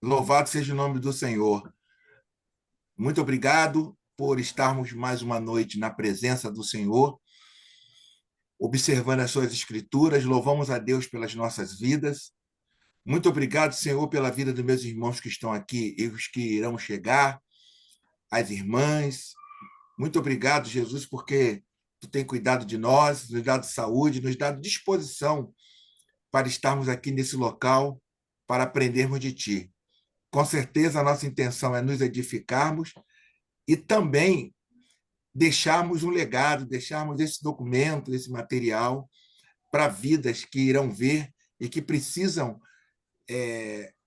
Louvado seja o nome do Senhor. Muito obrigado por estarmos mais uma noite na presença do Senhor, observando as suas escrituras. Louvamos a Deus pelas nossas vidas. Muito obrigado, Senhor, pela vida dos meus irmãos que estão aqui e os que irão chegar, as irmãs. Muito obrigado, Jesus, porque tu tem cuidado de nós, nos dado saúde, nos dado disposição para estarmos aqui nesse local, para aprendermos de ti. Com certeza, a nossa intenção é nos edificarmos e também deixarmos um legado, deixarmos esse documento, esse material para vidas que irão ver e que precisam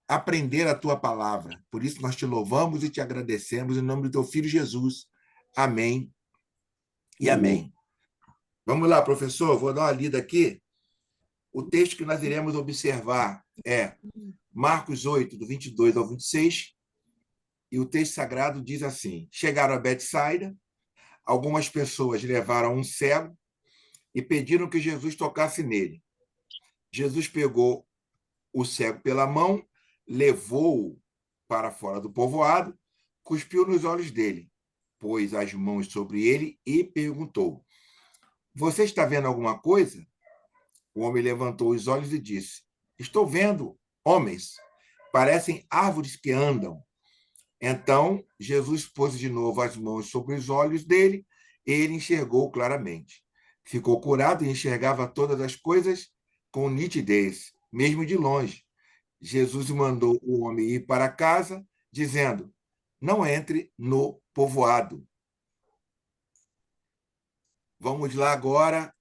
aprender a tua palavra. Por isso, nós te louvamos e te agradecemos em nome do teu filho Jesus. Amém e amém. Vamos lá, professor, vou dar uma lida aqui. O texto que nós iremos observar é Marcos 8, do 22 ao 26, e o texto sagrado diz assim: Chegaram a Betsaida, algumas pessoas levaram um cego e pediram que Jesus tocasse nele. Jesus pegou o cego pela mão, levou-o para fora do povoado, cuspiu nos olhos dele, pôs as mãos sobre ele e perguntou: Você está vendo alguma coisa? O homem levantou os olhos e disse: Estou vendo homens, parecem árvores que andam. Então, Jesus pôs de novo as mãos sobre os olhos dele e ele enxergou claramente. Ficou curado e enxergava todas as coisas com nitidez, mesmo de longe. Jesus mandou o homem ir para casa, dizendo: Não entre no povoado. Vamos lá agora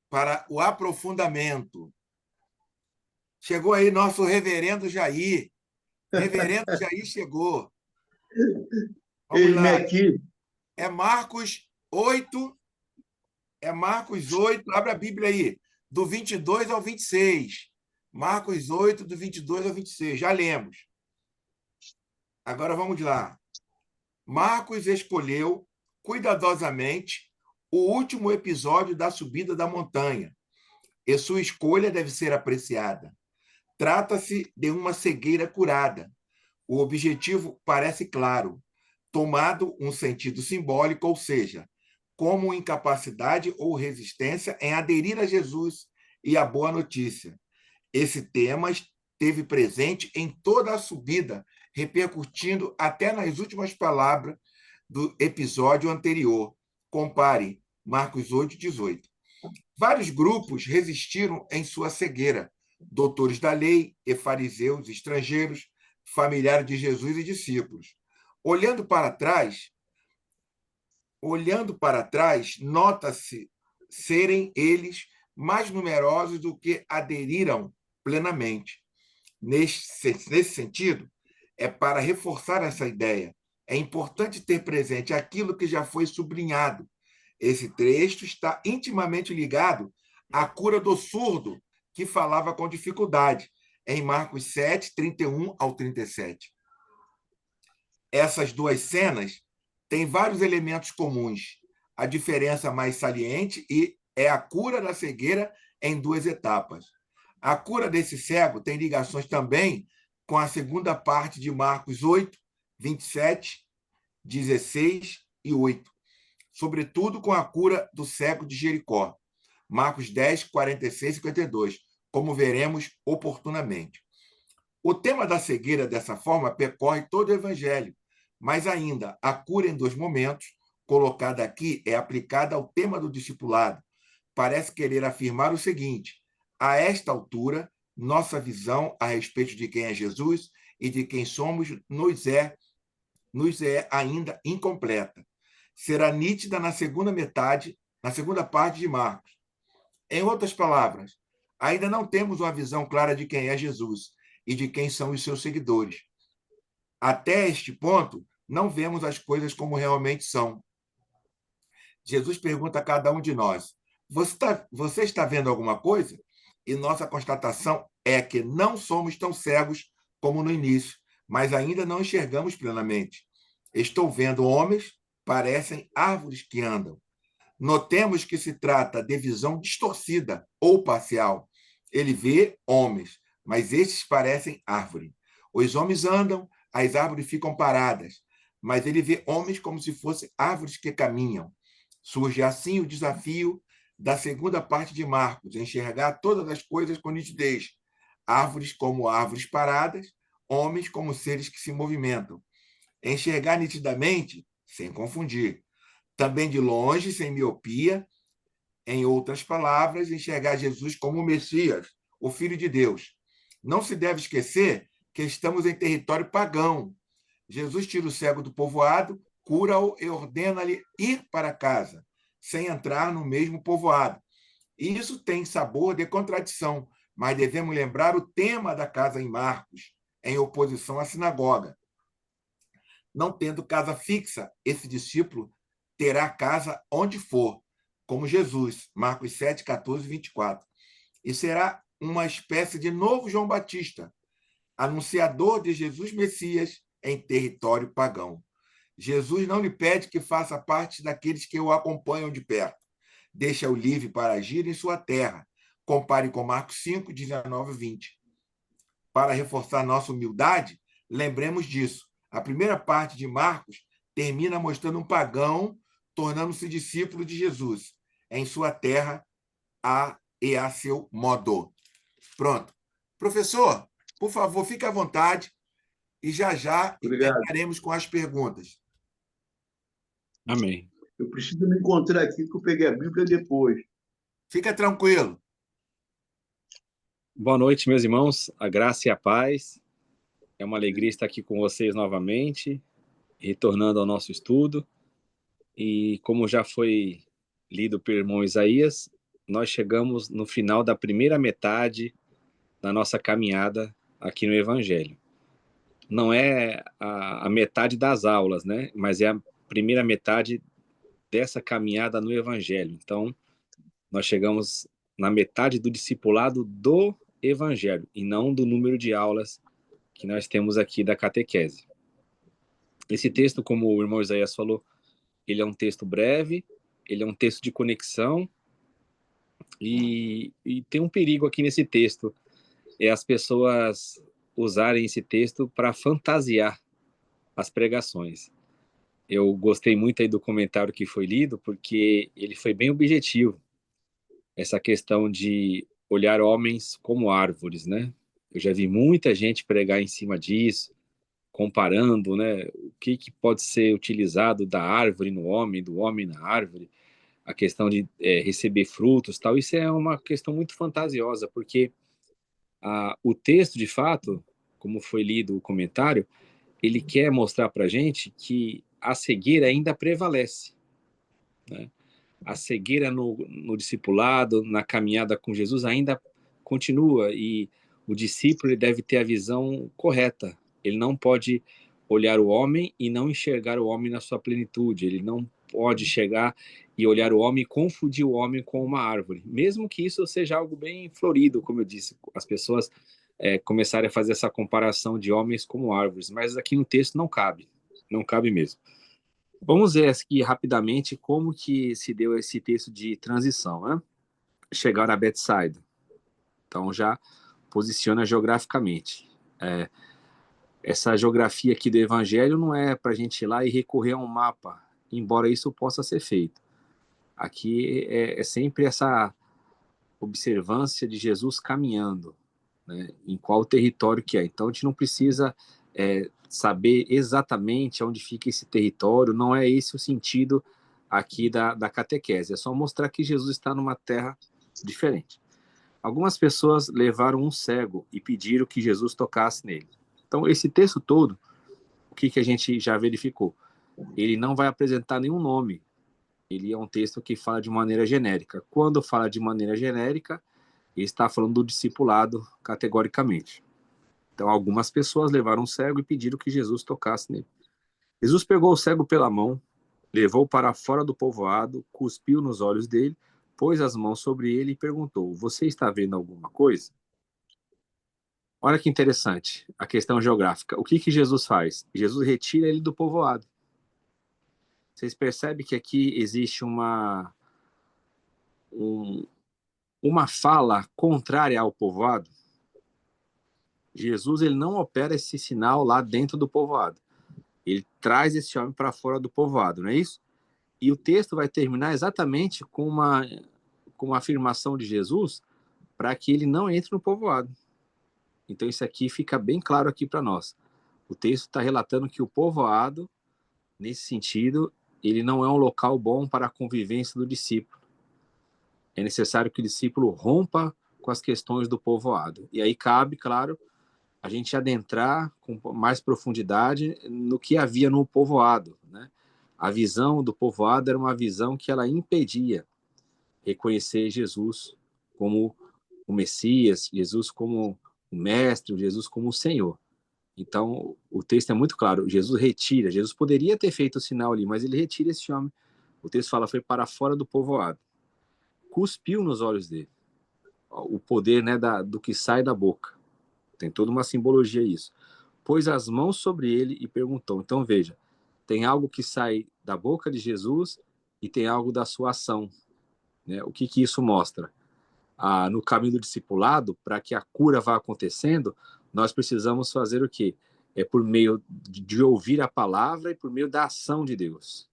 para o aprofundamento. Chegou aí nosso reverendo Jair. Reverendo Jair chegou. Vamos Eis-me lá. aqui. É Marcos 8. É Marcos 8. Abre a Bíblia aí. Do 22 ao 26. Marcos 8, do 22 ao 26. Já lemos. Agora vamos lá. Marcos escolheu cuidadosamente o último episódio da subida da montanha, e sua escolha deve ser apreciada. Trata-se de uma cegueira curada. O objetivo parece claro, tomado um sentido simbólico, ou seja, como incapacidade ou resistência em aderir a Jesus e à boa notícia. Esse tema esteve presente em toda a subida, repercutindo até nas últimas palavras do episódio anterior. Compare Marcos 8, 18. Vários grupos resistiram em sua cegueira: doutores da lei e fariseus, estrangeiros, familiares de Jesus e discípulos. Olhando para trás, nota-se serem eles mais numerosos do que aderiram plenamente. Nesse sentido, é para reforçar essa ideia. É importante ter presente aquilo que já foi sublinhado. Esse texto está intimamente ligado à cura do surdo, que falava com dificuldade, em Marcos 7, 31 ao 37. Essas duas cenas têm vários elementos comuns. A diferença mais saliente é a cura da cegueira em duas etapas. A cura desse cego tem ligações também com a segunda parte de Marcos 8, 27, 16 e 8, sobretudo com a cura do cego de Jericó, Marcos 10, 46 e 52, como veremos oportunamente. O tema da cegueira, dessa forma, percorre todo o Evangelho, mas ainda a cura em dois momentos, colocada aqui, é aplicada ao tema do discipulado. Parece querer afirmar o seguinte: a esta altura, nossa visão a respeito de quem é Jesus e de quem somos nos é ainda incompleta. Será nítida na segunda parte de Marcos. Em outras palavras, ainda não temos uma visão clara de quem é Jesus e de quem são os seus seguidores. Até este ponto, não vemos as coisas como realmente são. Jesus pergunta a cada um de nós: você está vendo alguma coisa? E nossa constatação é que não somos tão cegos como no início, mas ainda não enxergamos plenamente. Estou vendo homens, parecem árvores que andam. Notemos que se trata de visão distorcida ou parcial. Ele vê homens, mas estes parecem árvore. Os homens andam, as árvores ficam paradas, mas ele vê homens como se fossem árvores que caminham. Surge assim o desafio da segunda parte de Marcos, enxergar todas as coisas com nitidez. Árvores como árvores paradas, homens como seres que se movimentam. Enxergar nitidamente, sem confundir. Também de longe, sem miopia. Em outras palavras, enxergar Jesus como o Messias, o Filho de Deus. Não se deve esquecer que estamos em território pagão. Jesus tira o cego do povoado, cura-o e ordena-lhe ir para casa, sem entrar no mesmo povoado. E isso tem sabor de contradição, mas devemos lembrar o tema da casa em Marcos, em oposição à sinagoga. Não tendo casa fixa, esse discípulo terá casa onde for, como Jesus, Marcos 7, 14 e 24. E será uma espécie de novo João Batista, anunciador de Jesus Messias em território pagão. Jesus não lhe pede que faça parte daqueles que o acompanham de perto. Deixa-o livre para agir em sua terra. Compare com Marcos 5, 19 e 20. Para reforçar nossa humildade, lembremos disso. A primeira parte de Marcos termina mostrando um pagão tornando-se discípulo de Jesus em sua terra e a seu modo. Pronto. Professor, por favor, fique à vontade e já Obrigado. entraremos com as perguntas. Amém. Eu preciso me encontrar aqui, que eu peguei a Bíblia depois. Fica tranquilo. Boa noite, meus irmãos. A graça e a paz. É uma alegria estar aqui com vocês novamente, retornando ao nosso estudo. E como já foi lido pelo irmão Isaías, nós chegamos no final da primeira metade da nossa caminhada aqui no Evangelho. Não é a metade das aulas, né? Mas é a primeira metade dessa caminhada no Evangelho. Então, nós chegamos na metade do discipulado do Evangelho e não do número de aulas que nós temos aqui da catequese. Esse texto, como o irmão Isaías falou, ele é um texto breve, ele é um texto de conexão e tem um perigo aqui nesse texto, é as pessoas usarem esse texto para fantasiar as pregações. Eu gostei muito aí do comentário que foi lido, porque ele foi bem objetivo, essa questão de olhar homens como árvores, né? Eu já vi muita gente pregar em cima disso, comparando, né, o que pode ser utilizado da árvore no homem, do homem na árvore, a questão de receber frutos, tal. Isso é uma questão muito fantasiosa, porque o texto, de fato, como foi lido o comentário, ele quer mostrar para a gente que a cegueira ainda prevalece, né? A cegueira no discipulado, na caminhada com Jesus, ainda continua, e o discípulo ele deve ter a visão correta. Ele não pode olhar o homem e não enxergar o homem na sua plenitude. Ele não pode chegar e olhar o homem e confundir o homem com uma árvore. Mesmo que isso seja algo bem florido, como eu disse, as pessoas começarem a fazer essa comparação de homens como árvores, mas aqui no texto não cabe mesmo. Vamos ver aqui rapidamente como que se deu esse texto de transição, né? Chegaram a Betsaida. Então já posiciona geograficamente. Essa geografia aqui do Evangelho não é para a gente ir lá e recorrer a um mapa, embora isso possa ser feito. Aqui é sempre essa observância de Jesus caminhando, né? Em qual território que é. Então a gente não precisa saber exatamente onde fica esse território, não é esse o sentido aqui da catequese, é só mostrar que Jesus está numa terra diferente. Algumas pessoas levaram um cego e pediram que Jesus tocasse nele. Então, esse texto todo, o que a gente já verificou? Ele não vai apresentar nenhum nome, ele é um texto que fala de maneira genérica. Quando fala de maneira genérica, ele está falando do discipulado categoricamente. Então, algumas pessoas levaram um cego e pediram que Jesus tocasse nele. Jesus pegou o cego pela mão, levou para fora do povoado, cuspiu nos olhos dele, pôs as mãos sobre ele e perguntou: Você está vendo alguma coisa? Olha que interessante a questão geográfica. O que Jesus faz? Jesus retira ele do povoado. Vocês percebem que aqui existe uma fala contrária ao povoado? Jesus, ele não opera esse sinal lá dentro do povoado. Ele traz esse homem para fora do povoado, não é isso? E o texto vai terminar exatamente com uma afirmação de Jesus para que ele não entre no povoado. Então isso aqui fica bem claro aqui para nós. O texto está relatando que o povoado, nesse sentido, ele não é um local bom para a convivência do discípulo. É necessário que o discípulo rompa com as questões do povoado. E aí cabe, claro, a gente adentrar com mais profundidade no que havia no povoado, né? A visão do povoado era uma visão que ela impedia reconhecer Jesus como o Messias, Jesus como o Mestre, Jesus como o Senhor. Então, o texto é muito claro. Jesus retira. Jesus poderia ter feito o sinal ali, mas ele retira esse homem. O texto fala, foi para fora do povoado. Cuspiu nos olhos dele. O poder, né, do que sai da boca. Tem toda uma simbologia isso. Pôs as mãos sobre ele e perguntou. Então, veja, tem algo que sai da boca de Jesus e tem algo da sua ação, né? O que isso mostra? No caminho do discipulado, para que a cura vá acontecendo, nós precisamos fazer o quê? É por meio de ouvir a palavra e por meio da ação de Deus.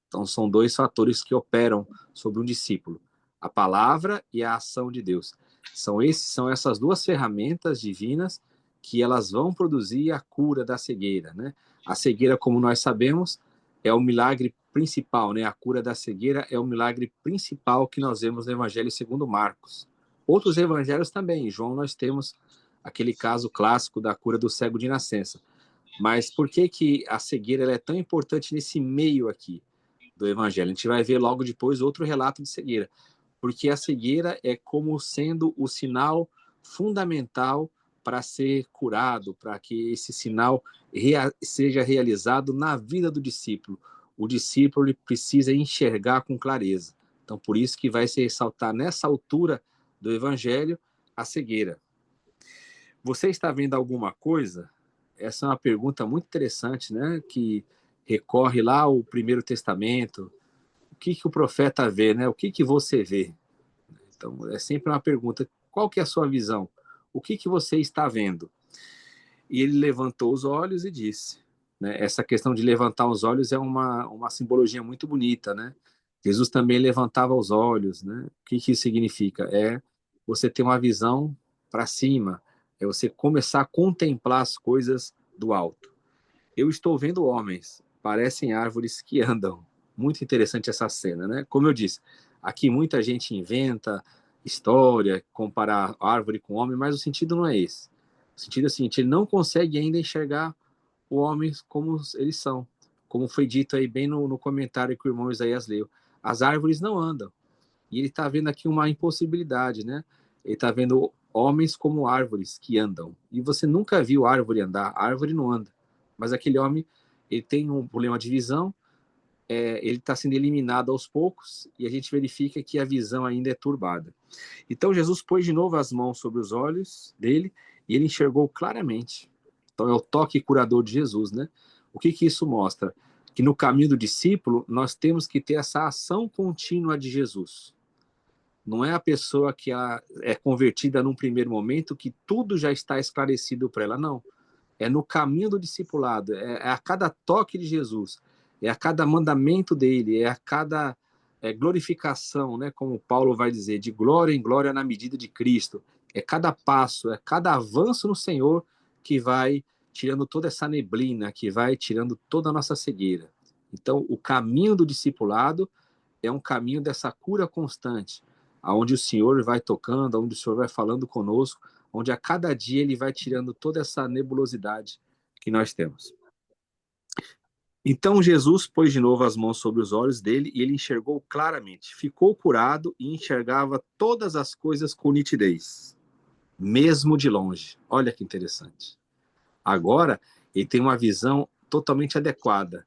Então, são dois fatores que operam sobre um discípulo: a palavra e a ação de Deus. São essas duas ferramentas divinas que elas vão produzir a cura da cegueira, né? A cegueira, como nós sabemos, é o milagre principal, né? A cura da cegueira é o milagre principal que nós vemos no Evangelho segundo Marcos. Outros evangelhos também. Em João nós temos aquele caso clássico da cura do cego de nascença. Mas por que a cegueira ela é tão importante nesse meio aqui do evangelho? A gente vai ver logo depois outro relato de cegueira. Porque a cegueira é como sendo o sinal fundamental para ser curado, para que esse sinal seja realizado na vida do discípulo. O discípulo ele precisa enxergar com clareza. Então, por isso que vai se ressaltar nessa altura do evangelho a cegueira. Você está vendo alguma coisa? Essa é uma pergunta muito interessante, né? Que recorre lá ao Primeiro Testamento. O que o profeta vê, né? O que você vê? Então, é sempre uma pergunta. Qual que é a sua visão? O que você está vendo? E ele levantou os olhos e disse, né? Essa questão de levantar os olhos é uma simbologia muito bonita, né? Jesus também levantava os olhos, né? O que isso significa? É você ter uma visão para cima, é você começar a contemplar as coisas do alto. Eu estou vendo homens, parecem árvores que andam. Muito interessante essa cena, né? Como eu disse, aqui muita gente inventa história, comparar árvore com homem, mas o sentido não é esse. O sentido é o seguinte, ele não consegue ainda enxergar os homens como eles são. Como foi dito aí bem no comentário que o irmão Isaías leu. As árvores não andam. E ele está vendo aqui uma impossibilidade, né? Ele está vendo homens como árvores que andam. E você nunca viu árvore andar. A árvore não anda. Mas aquele homem, ele tem um problema de visão, ele está sendo eliminado aos poucos e a gente verifica que a visão ainda é turbada. Então Jesus pôs de novo as mãos sobre os olhos dele e ele enxergou claramente. Então é o toque curador de Jesus, né? O que isso mostra? Que no caminho do discípulo nós temos que ter essa ação contínua de Jesus. Não é a pessoa que é convertida num primeiro momento que tudo já está esclarecido para ela, não. É no caminho do discipulado, é a cada toque de Jesus, é a cada mandamento dele, é a cada glorificação, né, como Paulo vai dizer, de glória em glória na medida de Cristo. É cada passo, é cada avanço no Senhor que vai tirando toda essa neblina, que vai tirando toda a nossa cegueira. Então, o caminho do discipulado é um caminho dessa cura constante, aonde o Senhor vai tocando, onde o Senhor vai falando conosco, onde a cada dia ele vai tirando toda essa nebulosidade que nós temos. Então Jesus pôs de novo as mãos sobre os olhos dele e ele enxergou claramente. Ficou curado e enxergava todas as coisas com nitidez, mesmo de longe. Olha que interessante. Agora ele tem uma visão totalmente adequada.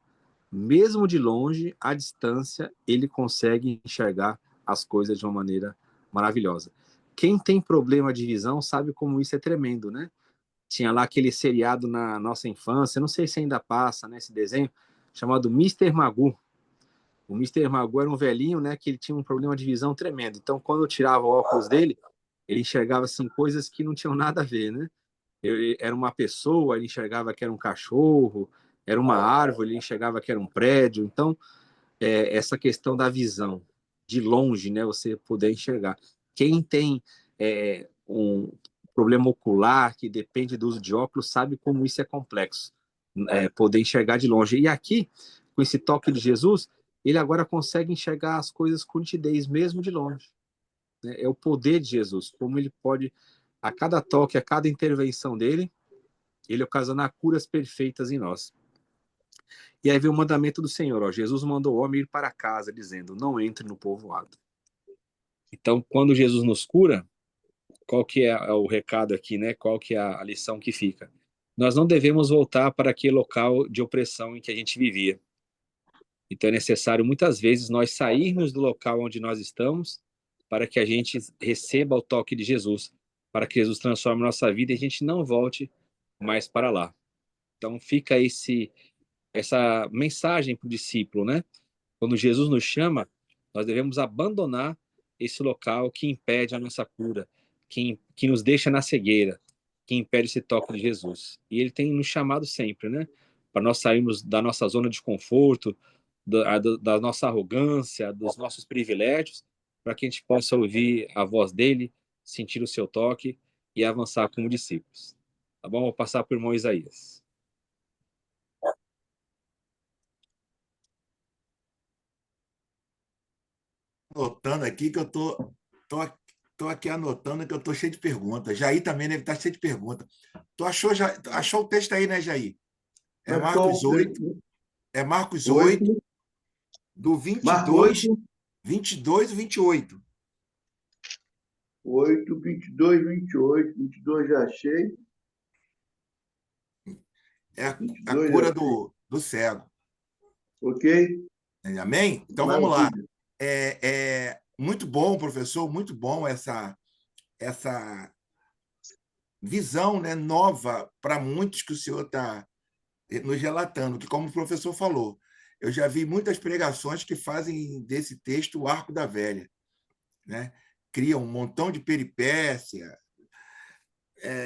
Mesmo de longe, à distância, ele consegue enxergar as coisas de uma maneira maravilhosa. Quem tem problema de visão sabe como isso é tremendo, né? Tinha lá aquele seriado na nossa infância, não sei se ainda passa, né, esse desenho, chamado Mr. Magoo. O Mr. Magoo era um velhinho, né, que ele tinha um problema de visão tremendo. Então, quando eu tirava o óculos dele, ele enxergava assim coisas que não tinham nada a ver, né? Era uma pessoa, ele enxergava que era um cachorro, era uma árvore, ele enxergava que era um prédio. Então, essa questão da visão de longe, né, você poder enxergar. Quem tem um problema ocular que depende do uso de óculos sabe como isso é complexo, poder enxergar de longe. E aqui, com esse toque de Jesus, ele agora consegue enxergar as coisas com nitidez, mesmo de longe. Né? É o poder de Jesus, como ele pode, a cada toque, a cada intervenção dele, ele ocasionar curas perfeitas em nós. E aí vem o mandamento do Senhor, ó, Jesus mandou o homem ir para casa, dizendo, não entre no povoado. Então, quando Jesus nos cura, qual que é o recado aqui, né? Qual que é a lição que fica? Nós não devemos voltar para aquele local de opressão em que a gente vivia. Então, é necessário, muitas vezes, nós sairmos do local onde nós estamos para que a gente receba o toque de Jesus, para que Jesus transforme nossa vida e a gente não volte mais para lá. Então, fica essa mensagem para o discípulo, né? Quando Jesus nos chama, nós devemos abandonar esse local que impede a nossa cura, que nos deixa na cegueira, que impede esse toque de Jesus. E ele tem nos chamado sempre, né? Para nós sairmos da nossa zona de conforto, da nossa arrogância, dos nossos privilégios, para que a gente possa ouvir a voz dele, sentir o seu toque e avançar como discípulos. Tá bom? Vou passar para o irmão Isaías. Anotando aqui que eu tô aqui anotando que eu tô cheio de perguntas. Jair também deve estar cheio de perguntas. Tu achou o texto aí, né, Jair? É Marcos Marcou 8, é Marcos 8, 8, do Marcos 22, 8, 22 e 28. 8, 22, 28, 22 já achei, É a 22 já cura achei. do cego. Ok? Amém? Então vamos lá. Maravilha. É muito bom, professor, muito bom essa visão, né, nova para muitos que o senhor está nos relatando, que, como o professor falou, eu já vi muitas pregações que fazem desse texto o arco da velha, né? Criam um montão de peripécia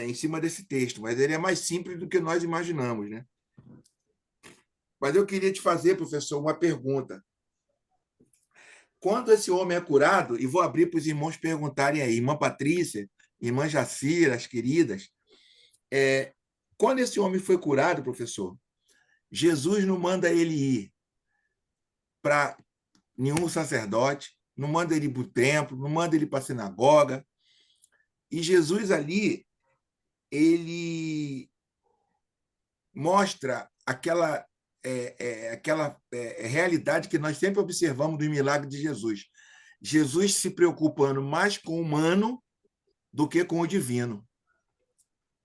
em cima desse texto, mas ele é mais simples do que nós imaginamos, né? Mas eu queria te fazer, professor, uma pergunta. Quando esse homem é curado, e vou abrir para os irmãos perguntarem aí, irmã Patrícia, irmã Jacira, as queridas, quando esse homem foi curado, professor, Jesus não manda ele ir para nenhum sacerdote, não manda ele ir para o templo, não manda ele para a sinagoga. E Jesus ali, ele mostra aquela realidade que nós sempre observamos do milagre de Jesus. Jesus se preocupando mais com o humano do que com o divino.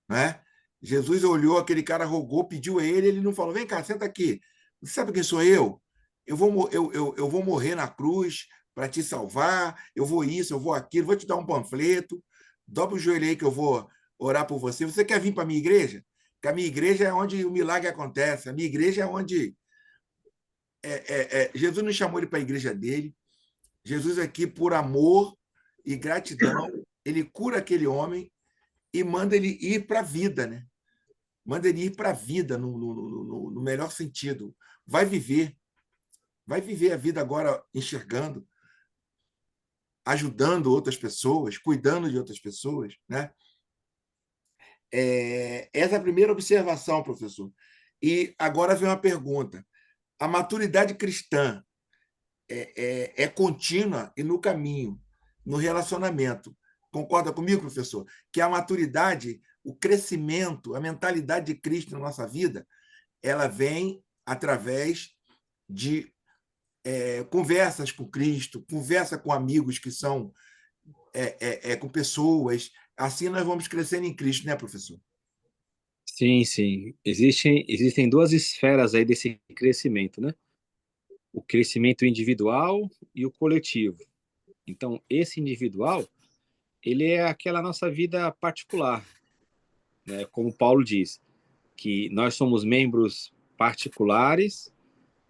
Né? Jesus olhou, aquele cara rogou, pediu a ele não falou, vem cá, senta aqui. Você sabe quem sou eu? Eu vou morrer na cruz para te salvar, eu vou isso, eu vou aquilo, vou te dar um panfleto, dobra o joelho aí que eu vou orar por você. Você quer vir para a minha igreja? Porque a minha igreja é onde o milagre acontece, a minha igreja é onde... Jesus não chamou ele para a igreja dele, Jesus aqui, por amor e gratidão, ele cura aquele homem e manda ele ir para a vida, né? Manda ele ir para a vida no melhor sentido. Vai viver a vida agora enxergando, ajudando outras pessoas, cuidando de outras pessoas, né? Essa é a primeira observação, professor. E agora vem uma pergunta. A maturidade cristã é contínua e no caminho, no relacionamento. Concorda comigo, professor? Que a maturidade, o crescimento, a mentalidade de Cristo na nossa vida, ela vem através de conversas com Cristo, conversa com amigos que são com pessoas. Assim nós vamos crescendo em Cristo, né, professor? Sim, sim. Existem duas esferas aí desse crescimento, né? O crescimento individual e o coletivo. Então, esse individual, ele é aquela nossa vida particular, né? Como Paulo diz, que nós somos membros particulares,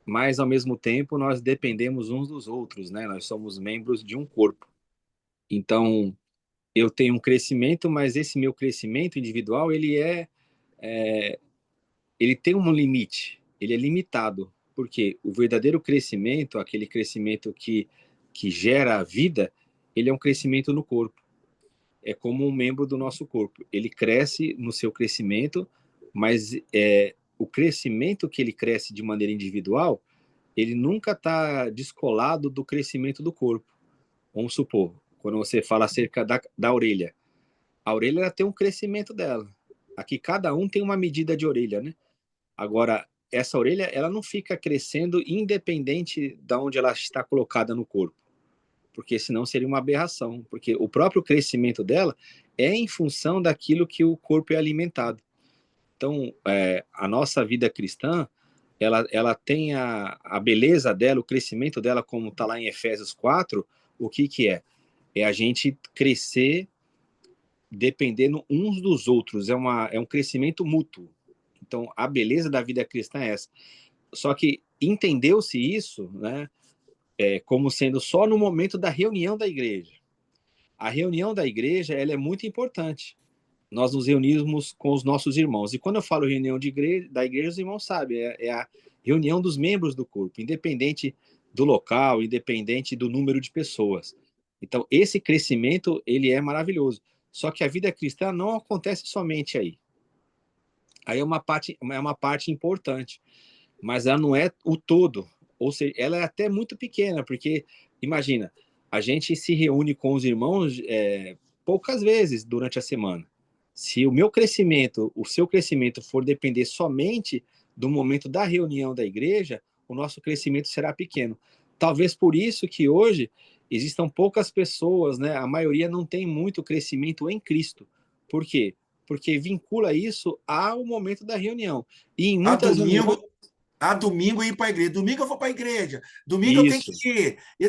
mas ao mesmo tempo nós dependemos uns dos outros, né? Nós somos membros de um corpo. Então, eu tenho um crescimento, mas esse meu crescimento individual, ele tem um limite, ele é limitado, porque o verdadeiro crescimento, aquele crescimento que gera a vida, ele é um crescimento no corpo. É como um membro do nosso corpo. Ele cresce no seu crescimento, mas o crescimento que ele cresce de maneira individual, ele nunca está descolado do crescimento do corpo. Vamos supor, quando você fala acerca da orelha, a orelha ela tem um crescimento dela. Aqui cada um tem uma medida de orelha, né? Agora, essa orelha, ela não fica crescendo independente de onde ela está colocada no corpo, porque senão seria uma aberração, porque o próprio crescimento dela é em função daquilo que o corpo é alimentado. Então, a nossa vida cristã, ela tem a beleza dela, o crescimento dela, como está lá em Efésios 4, o que é? É a gente crescer dependendo uns dos outros, é um crescimento mútuo. Então, a beleza da vida cristã é essa. Só que entendeu-se isso, né, como sendo só no momento da reunião da igreja. A reunião da igreja, ela é muito importante. Nós nos reunimos com os nossos irmãos. E quando eu falo reunião da igreja, os irmãos sabem, é a reunião dos membros do corpo, independente do local, independente do número de pessoas. Então, esse crescimento, ele é maravilhoso. Só que a vida cristã não acontece somente aí. Aí é uma parte importante, mas ela não é o todo. Ou seja, ela é até muito pequena, porque, imagina, a gente se reúne com os irmãos poucas vezes durante a semana. Se o meu crescimento, o seu crescimento for depender somente do momento da reunião da igreja, o nosso crescimento será pequeno. Talvez por isso que hoje existam poucas pessoas, né? A maioria não tem muito crescimento em Cristo. Por quê? Porque vincula isso ao momento da reunião. E em A muitas reuniões... domingo, a domingo ir para a igreja. Domingo eu vou para a igreja. Domingo eu tenho Isso, que ir. Eu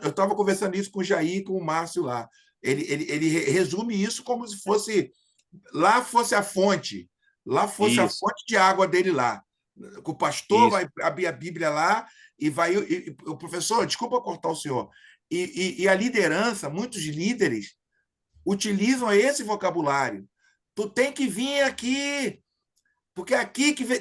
estava conversando isso com o Jair e com o Márcio lá. Ele resume isso como se fosse lá fosse a fonte, lá fosse a isso, fonte de água dele lá. O pastor isso. vai abrir a Bíblia lá e vai. O professor, desculpa cortar o senhor. E a liderança, muitos líderes utilizam esse vocabulário. Tu tem que vir aqui, porque é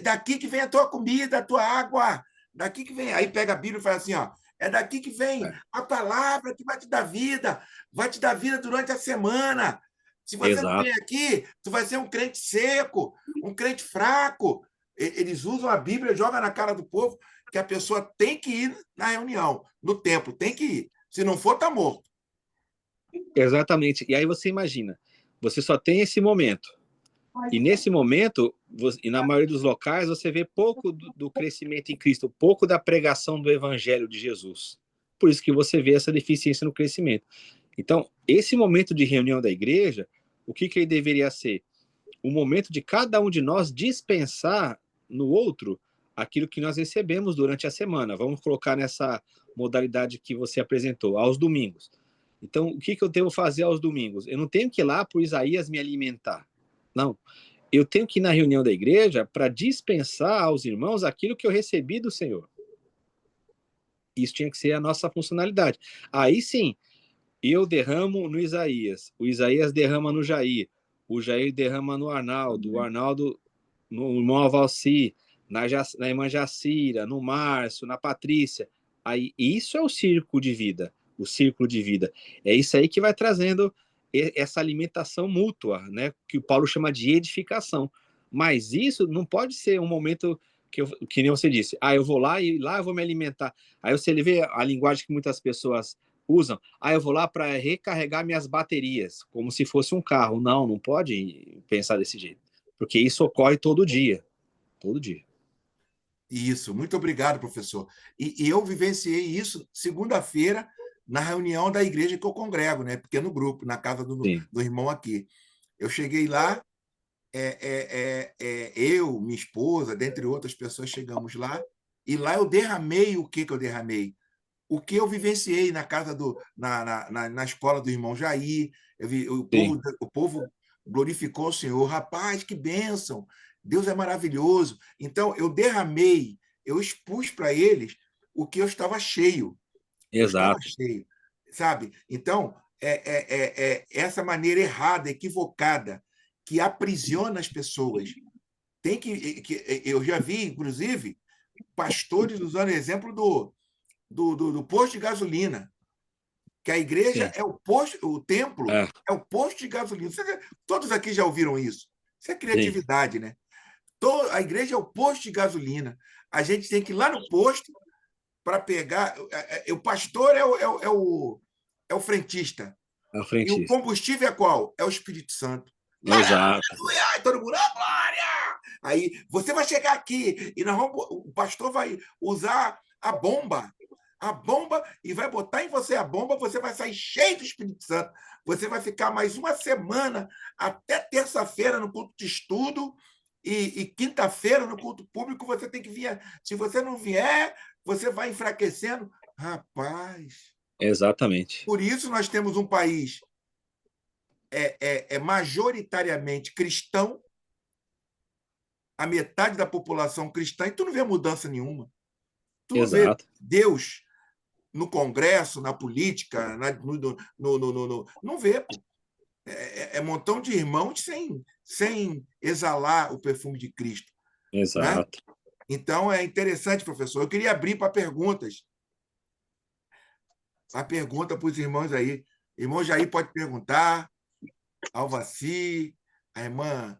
daqui que vem a tua comida, a tua água, daqui que vem. Aí pega a Bíblia e fala assim, ó, é daqui que vem É, a palavra que vai te dar vida durante a semana. Se você não vem exato. aqui, tu vai ser um crente seco, um crente fraco. Eles usam a Bíblia, jogam na cara do povo que a pessoa tem que ir na reunião, no templo, tem que ir. Se não for, tá morto. Exatamente. E aí você imagina, você só tem esse momento. E nesse momento, e na maioria dos locais, você vê pouco do crescimento em Cristo, pouco da pregação do Evangelho de Jesus. Por isso que você vê essa deficiência no crescimento. Então, esse momento de reunião da igreja, o que ele deveria ser? O momento de cada um de nós dispensar no outro aquilo que nós recebemos durante a semana. Vamos colocar nessa modalidade que você apresentou, aos domingos. Então, o que eu devo fazer aos domingos? Eu não tenho que ir lá para o Isaías me alimentar. Não. Eu tenho que ir na reunião da igreja para dispensar aos irmãos aquilo que eu recebi do Senhor. Isso tinha que ser a nossa funcionalidade. Aí sim, eu derramo no Isaías, o Isaías derrama no Jair, o Jair derrama no Arnaldo, o Arnaldo no irmão Valci, na irmã Jacira, no Márcio, na Patrícia. Aí, isso é o círculo de vida, o círculo de vida. É isso aí que vai trazendo essa alimentação mútua, né, que o Paulo chama de edificação. Mas isso não pode ser um momento que nem você disse, eu vou lá e lá eu vou me alimentar. Aí você vê a linguagem que muitas pessoas usam, eu vou lá para recarregar minhas baterias, como se fosse um carro. Não, não pode pensar desse jeito, porque isso ocorre todo dia, todo dia. Isso, muito obrigado, professor. E eu vivenciei isso segunda-feira na reunião da igreja que eu congrego, né? Pequeno grupo, na casa Sim, do irmão aqui. Eu cheguei lá, eu, minha esposa, dentre outras pessoas, chegamos lá, e lá eu derramei o que eu derramei? O que eu vivenciei na casa na escola do irmão Jair. sim, O povo glorificou o Senhor. Rapaz, que bênção! Deus é maravilhoso. Então, eu derramei, eu expus para eles o que eu estava cheio. Eu estava exato. cheio, sabe? Então, essa maneira errada, equivocada, que aprisiona as pessoas. Eu já vi, inclusive, pastores usando exemplo do posto de gasolina, que a igreja Sim. é o posto, o templo é o posto de gasolina. Todos aqui já ouviram isso. Isso é Sim. criatividade, né? A igreja é o posto de gasolina. A gente tem que ir lá no posto para pegar. O pastor é o frentista. É o E o frentista. combustível é qual? É o Espírito Santo. Exato. Aleluia! Todo mundo, oh, glória! Aí você vai chegar aqui e o pastor vai usar a bomba e vai botar em você a bomba, você vai sair cheio do Espírito Santo. Você vai ficar mais uma semana até terça-feira no culto de estudo e quinta-feira no culto público você tem que vir. Se você não vier, você vai enfraquecendo. Rapaz, Exatamente. por isso nós temos um país majoritariamente cristão, a metade da população cristã, e tu não vê mudança nenhuma. Tu não vê Exato. Deus no Congresso, na política, não vê. Pô. É montão de irmãos sem exalar o perfume de Cristo. Né? Exato. Então, é interessante, professor. Eu queria abrir para perguntas. A pergunta para os irmãos aí. Irmão Jair pode perguntar, Alvaci, a irmã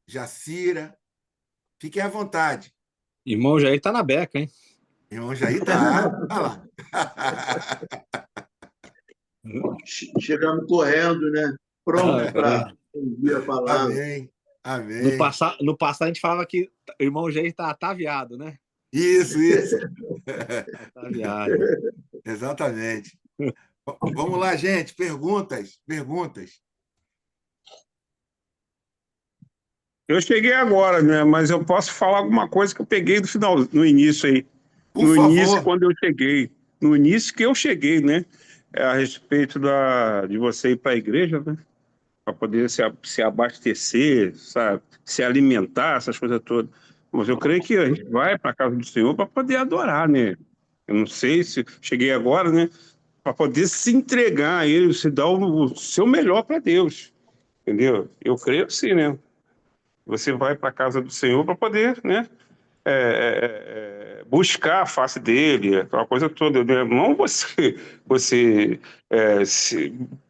Jacira. Fiquem à vontade. Irmão Jair tá na beca, hein? Irmão Jair tá. Olha lá. Chegamos correndo, né? Pronto para ouvir a palavra. Amém. Amém. No passado a gente falava que o irmão Jair tá ataviado, né? Isso. Ataviado. Exatamente. Vamos lá, gente. Perguntas. Eu cheguei agora, né? Mas eu posso falar alguma coisa que eu peguei no início aí. Por favor. Início, quando eu cheguei. No início que eu cheguei, né? A respeito de você ir para a igreja, né? Para poder se abastecer, sabe? Se alimentar, essas coisas todas. Mas eu creio que a gente vai para a casa do Senhor para poder adorar, né? Eu não sei se cheguei agora, né? Para poder se entregar a Ele, se dar o seu melhor para Deus. Entendeu? Eu creio sim, né? Você vai para a casa do Senhor para poder, né, buscar a face dele, aquela coisa toda. Né? Não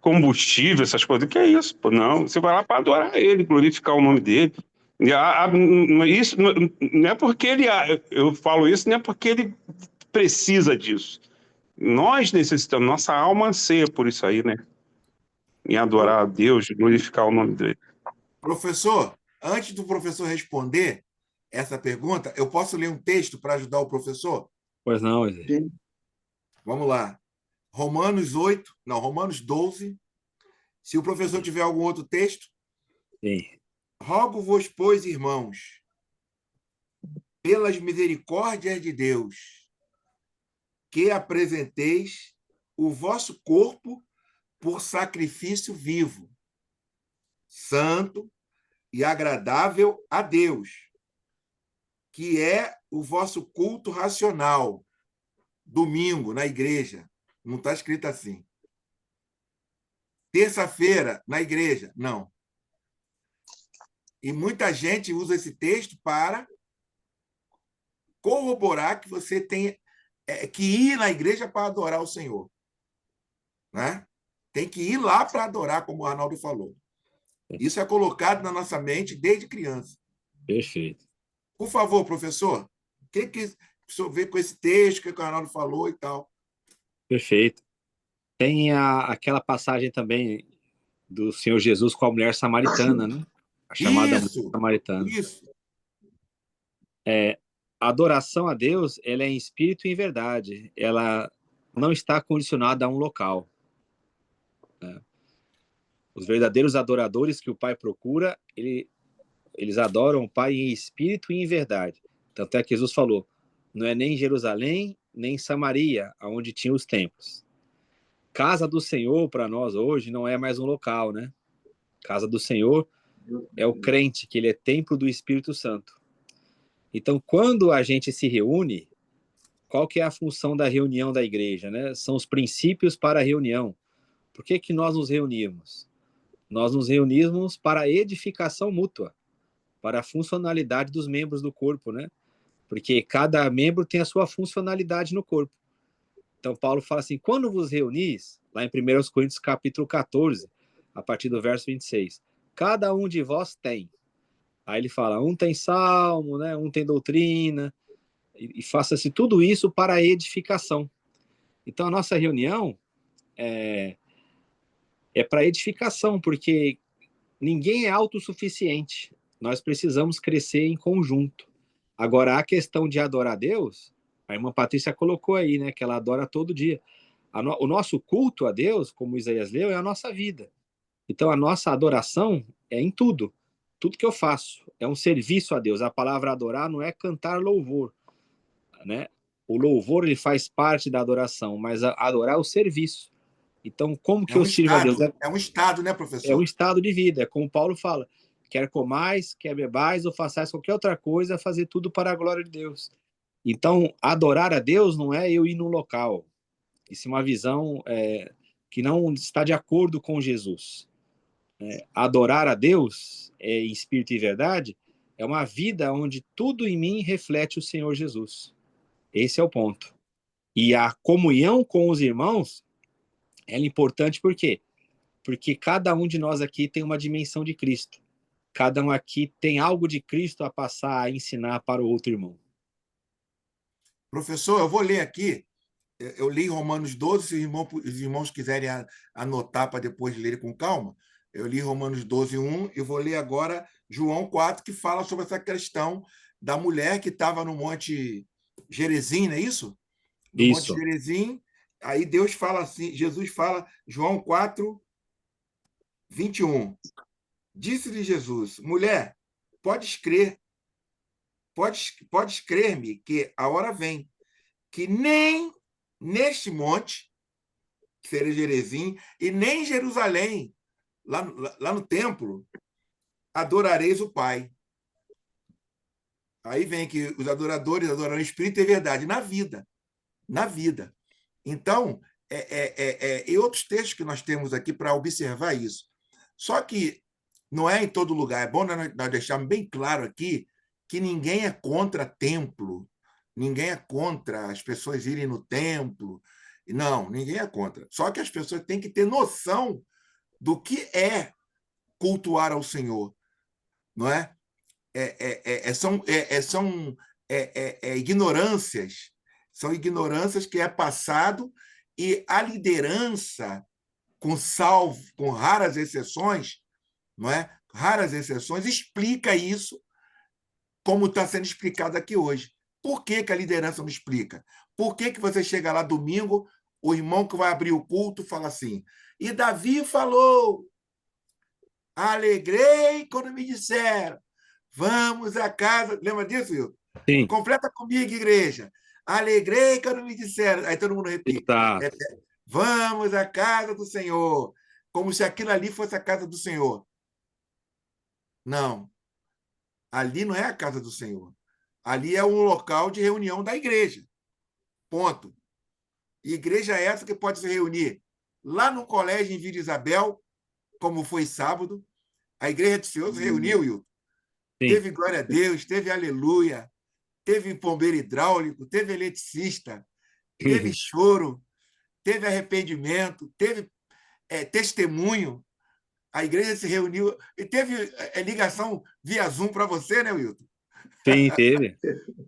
combustível, essas coisas. Que é isso? Pô? Não, você vai lá para adorar ele, glorificar o nome dele. Isso não é porque eu falo isso, não é porque ele precisa disso. Nós necessitamos, nossa alma anseia por isso aí, né? Em adorar a Deus, glorificar o nome dele. Professor, antes do professor responder essa pergunta, eu posso ler um texto para ajudar o professor? Pois não, Sim. Vamos lá. Romanos 12. Se o professor tiver algum outro texto. Sim. Rogo-vos, pois, irmãos, pelas misericórdias de Deus, que apresenteis o vosso corpo por sacrifício vivo, santo e agradável a Deus, que é o vosso culto racional. Domingo, na igreja. Não está escrito assim. Terça-feira, na igreja. Não. E muita gente usa esse texto para corroborar que você tem que ir na igreja para adorar o Senhor. Né? Tem que ir lá para adorar, como o Arnaldo falou. Isso é colocado na nossa mente desde criança. Perfeito. Por favor, professor, o que o senhor vê com esse texto que o Arnaldo falou e tal? Perfeito. Tem aquela passagem também do Senhor Jesus com a mulher samaritana, né? A chamada mulher samaritana. Isso. A adoração a Deus, ela é em espírito e em verdade. Ela não está condicionada a um local. Né? Os verdadeiros adoradores que o Pai procura, eles adoram o Pai em espírito e em verdade. Tanto é que Jesus falou, não é nem em Jerusalém, nem em Samaria, onde tinha os templos. Casa do Senhor, para nós hoje, não é mais um local, né? Casa do Senhor é o crente, que ele é templo do Espírito Santo. Então, quando a gente se reúne, qual que é a função da reunião da igreja, né? São os princípios para a reunião, Por que que nós nos reunimos? Nós nos reunimos para a edificação mútua, para a funcionalidade dos membros do corpo, né? Porque cada membro tem a sua funcionalidade no corpo. Então, Paulo fala assim, quando vos reunis, lá em 1 Coríntios capítulo 14, a partir do verso 26, cada um de vós tem. Aí ele fala, um tem salmo, né? Um tem doutrina, e faça-se tudo isso para a edificação. Então, a nossa reunião é para edificação, porque ninguém é autossuficiente. Nós precisamos crescer em conjunto. Agora, a questão de adorar a Deus, a irmã Patrícia colocou aí, né, que ela adora todo dia. O nosso culto a Deus, como Isaías leu, é a nossa vida. Então, a nossa adoração é em tudo. Tudo que eu faço é um serviço a Deus. A palavra adorar não é cantar louvor, né? O louvor, ele faz parte da adoração, mas adorar é o serviço. Então, como que eu sirvo a Deus? É um estado, né, É um professor? estado de vida, é como Paulo fala, quer comais, quer bebais ou façais qualquer outra coisa, fazer tudo para a glória de Deus. Então, adorar a Deus não é eu ir num local. Isso é uma visão que não está de acordo com Jesus. Adorar a Deus em espírito e verdade é uma vida onde tudo em mim reflete o Senhor Jesus. Esse é o ponto. E a comunhão com os irmãos é importante por quê? Porque cada um de nós aqui tem uma dimensão de Cristo. Cada um aqui tem algo de Cristo a passar, a ensinar para o outro irmão. Professor, eu vou ler aqui. Eu li Romanos 12, se os irmãos quiserem anotar para depois lerem com calma. Eu li Romanos 12, 1, e vou ler agora João 4, que fala sobre essa questão da mulher que estava no Monte Gerizim, não é isso? No Monte Isso. Gerizim, aí Deus fala assim, Jesus fala, João 4, 21. Disse-lhe Jesus, mulher, podes crer-me que a hora vem, que nem neste monte, que seria Gerizim, e nem em Jerusalém, lá no templo, adorareis o Pai. Aí vem que os adoradores adorarão o Espírito e verdade na vida. Na vida. Então, e outros textos que nós temos aqui para observar isso. Só que não é em todo lugar. É bom nós deixarmos bem claro aqui que ninguém é contra templo, ninguém é contra as pessoas irem no templo. Não, ninguém é contra. Só que as pessoas têm que ter noção do que é cultuar ao Senhor, não é? São ignorâncias que é passado e a liderança, com raras exceções, não é? Raras exceções, explica isso como está sendo explicado aqui hoje. Por que que a liderança não explica? Por que que você chega lá domingo, o irmão que vai abrir o culto fala assim, e Davi falou, alegrei quando me disseram, vamos à casa. Lembra disso, Will? Sim. Completa comigo, igreja. Alegrei quando me disseram. Aí todo mundo repite. Vamos à casa do Senhor. Como se aquilo ali fosse a casa do Senhor. Não. Ali não é a casa do Senhor. Ali é um local de reunião da igreja. Ponto. E igreja é essa que pode se reunir lá no colégio em Vila Isabel, como foi sábado. A igreja do Senhor se reuniu, Will. Teve glória a Deus, teve aleluia, teve pombeiro hidráulico, teve eletricista, teve choro, teve arrependimento, teve testemunho. A igreja se reuniu e teve ligação via Zoom para você, né, Wilton? Sim, teve.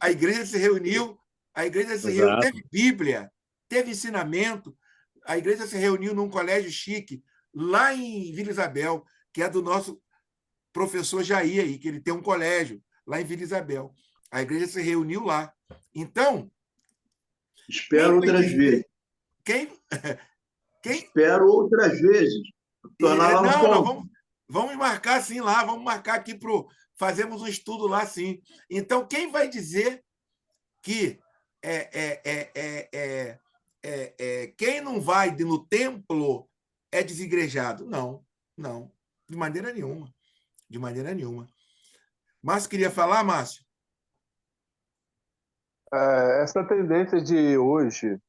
A igreja se reuniu, teve Bíblia, teve ensinamento. A igreja se reuniu num colégio chique, lá em Vila Isabel, que é do nosso professor Jair, aí, que ele tem um colégio lá em Vila Isabel. A igreja se reuniu lá. Então. Espero outras vezes. Espero outras vezes. Vamos marcar sim lá, vamos marcar aqui para fazermos um estudo lá sim. Então, quem vai dizer que quem não vai no templo é desigrejado? Não, não, de maneira nenhuma. De maneira nenhuma. Márcio queria falar, Márcio? Essa tendência de hoje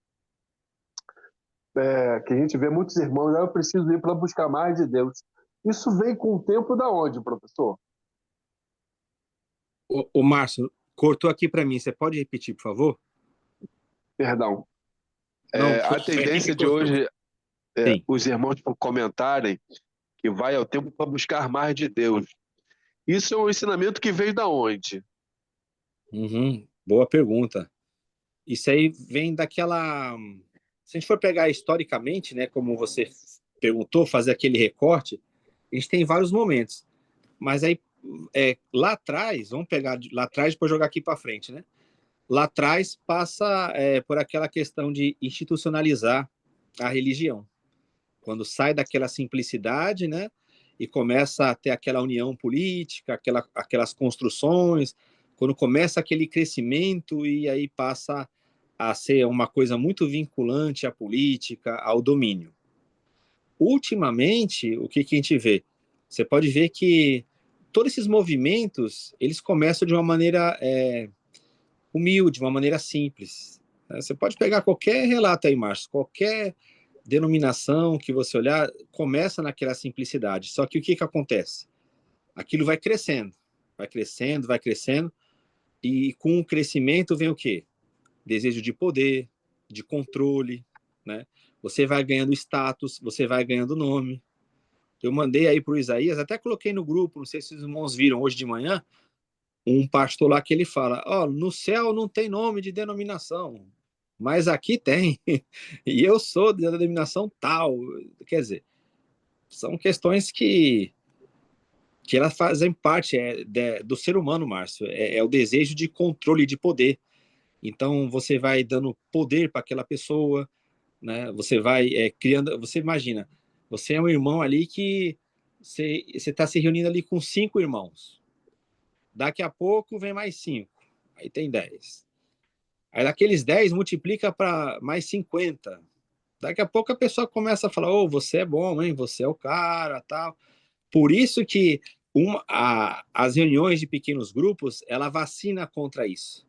que a gente vê muitos irmãos, eu preciso ir para buscar mais de Deus. Isso vem com o tempo da onde, professor? O Márcio, cortou aqui para mim. Você pode repetir, por favor? Perdão. Não, A tendência de hoje é sim. os irmãos comentarem que vai ao tempo para buscar mais de Deus. Isso é um ensinamento que veio da onde? Boa pergunta. Isso aí vem daquela... Se a gente for pegar historicamente, né, como você perguntou, fazer aquele recorte, a gente tem vários momentos. Mas aí, lá atrás, vamos pegar lá atrás e depois jogar aqui para frente, né? Lá atrás passa por aquela questão de institucionalizar a religião. Quando sai daquela simplicidade, né, e começa a ter aquela união política, aquelas construções, quando começa aquele crescimento e aí passa a ser uma coisa muito vinculante à política, ao domínio. Ultimamente, o que a gente vê? Você pode ver que todos esses movimentos, eles começam de uma maneira humilde, de uma maneira simples. Você pode pegar qualquer relato aí, Márcio, qualquer denominação que você olhar, começa naquela simplicidade. Só que o que acontece? Aquilo vai crescendo, vai crescendo, vai crescendo, e com o crescimento vem o quê? Desejo de poder, de controle, né? Você vai ganhando status, você vai ganhando nome. Eu mandei aí para o Isaías, até coloquei no grupo, não sei se os irmãos viram hoje de manhã, um pastor lá que ele fala, no céu não tem nome de denominação, mas aqui tem, e eu sou da denominação tal. Quer dizer, são questões que elas fazem parte do ser humano, Márcio, é o desejo de controle, de poder. Então, você vai dando poder para aquela pessoa, né? Você vai criando, você imagina, você é um irmão ali que você está se reunindo ali com 5 irmãos. Daqui a pouco vem mais 5, aí tem 10. Aí daqueles 10 multiplica para mais 50. Daqui a pouco a pessoa começa a falar, você é bom, hein? Você é o cara, tal. Por isso que as reuniões de pequenos grupos, ela vacina contra isso.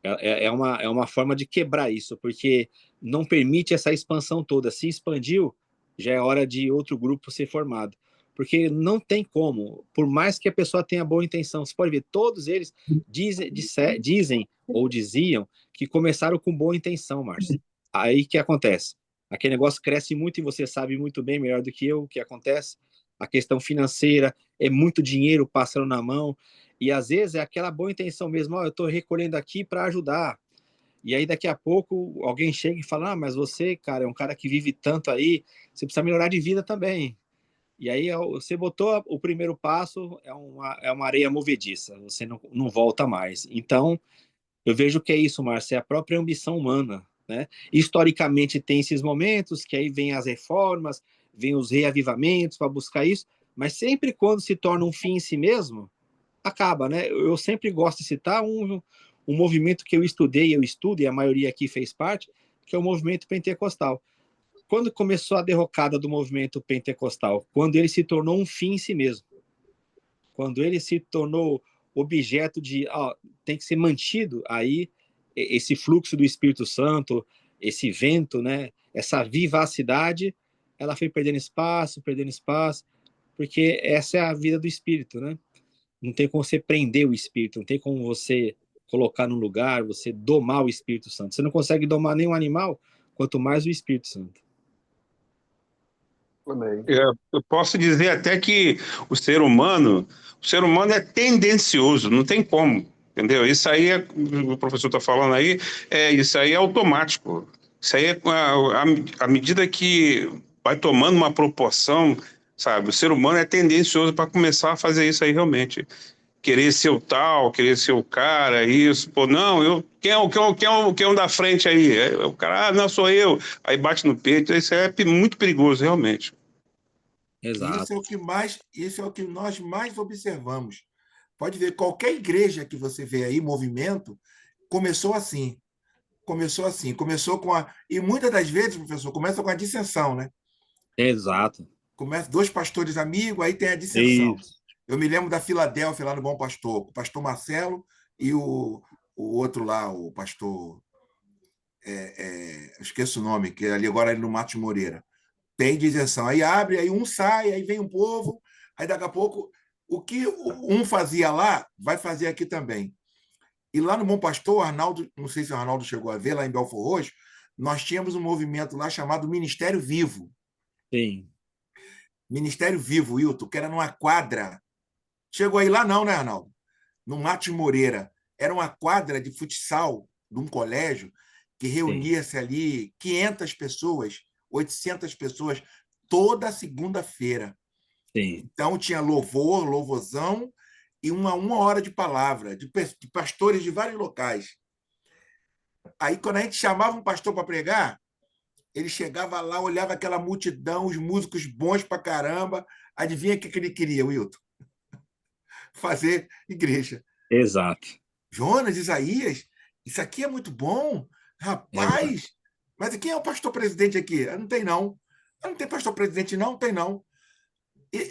É uma forma de quebrar isso, porque não permite essa expansão toda. Se expandiu, já é hora de outro grupo ser formado. Porque não tem como, por mais que a pessoa tenha boa intenção, você pode ver, todos eles dizem ou diziam que começaram com boa intenção, Márcio. Aí o que acontece? Aquele negócio cresce muito e você sabe muito bem, melhor do que eu, o que acontece. A questão financeira, é muito dinheiro passando na mão, e às vezes é aquela boa intenção mesmo, eu estou recolhendo aqui para ajudar. E aí daqui a pouco alguém chega e fala, mas você, cara, é um cara que vive tanto aí, você precisa melhorar de vida também. E aí você botou o primeiro passo, é uma areia movediça, você não volta mais. Então, eu vejo que é isso, Márcio, é a própria ambição humana, né? Historicamente tem esses momentos, que aí vem as reformas, vem os reavivamentos para buscar isso, mas sempre quando se torna um fim em si mesmo, acaba, né? Eu sempre gosto de citar um movimento que eu estudo, e a maioria aqui fez parte, que é o movimento pentecostal. Quando começou a derrocada do movimento pentecostal? Quando ele se tornou um fim em si mesmo. Quando ele se tornou objeto de... tem que ser mantido aí esse fluxo do Espírito Santo, esse vento, né? Essa vivacidade, ela foi perdendo espaço, porque essa é a vida do Espírito, né? Não tem como você prender o Espírito, não tem como você colocar no lugar, você domar o Espírito Santo. Você não consegue domar nenhum animal, quanto mais o Espírito Santo. Eu posso dizer até que o ser humano é tendencioso, não tem como, entendeu? Isso aí, o professor está falando aí, isso aí é automático. Isso aí é à medida que vai tomando uma proporção, sabe? O ser humano é tendencioso para começar a fazer isso aí realmente. Querer ser o tal, querer ser o cara, isso. Pô, não, quem é o da frente aí? O cara, não, sou eu. Aí bate no peito, isso é muito perigoso, realmente. Exato. Isso é o que nós mais observamos. Pode ver, qualquer igreja que você vê aí, movimento, começou assim. Começou com a... E muitas das vezes, professor, começa com a dissensão, né? Exato. Começa 2 pastores amigos, aí tem a dissensão. Isso. Eu me lembro da Filadélfia, lá no Bom Pastor, o pastor Marcelo e o outro lá, o pastor... esqueço o nome, que é ali agora no Matos Moreira. Tem de isenção. Aí abre, aí um sai, aí vem um povo, aí daqui a pouco o que um fazia lá, vai fazer aqui também. E lá no Bom Pastor, o Arnaldo, não sei se o Arnaldo chegou a ver, lá em Belfort Roxo, nós tínhamos um movimento lá chamado Ministério Vivo. Sim, Ministério Vivo, Wilton, que era numa quadra. Chegou aí lá não, né, Arnaldo? No Matos Moreira. Era uma quadra de futsal de um colégio que sim, reunia-se ali 500 pessoas, 800 pessoas, toda segunda-feira. sim. Então, tinha louvor, louvorzão e uma hora de palavra, de pastores de vários locais. Aí, quando a gente chamava um pastor para pregar, ele chegava lá, olhava aquela multidão, os músicos bons para caramba. Adivinha o que ele queria, Wilton? Fazer igreja. Exato, Jonas, Isaías, isso aqui é muito bom. exato. Rapaz, mas quem é o pastor presidente aqui? Não tem, não. Não tem pastor presidente, não? Tem, não. E,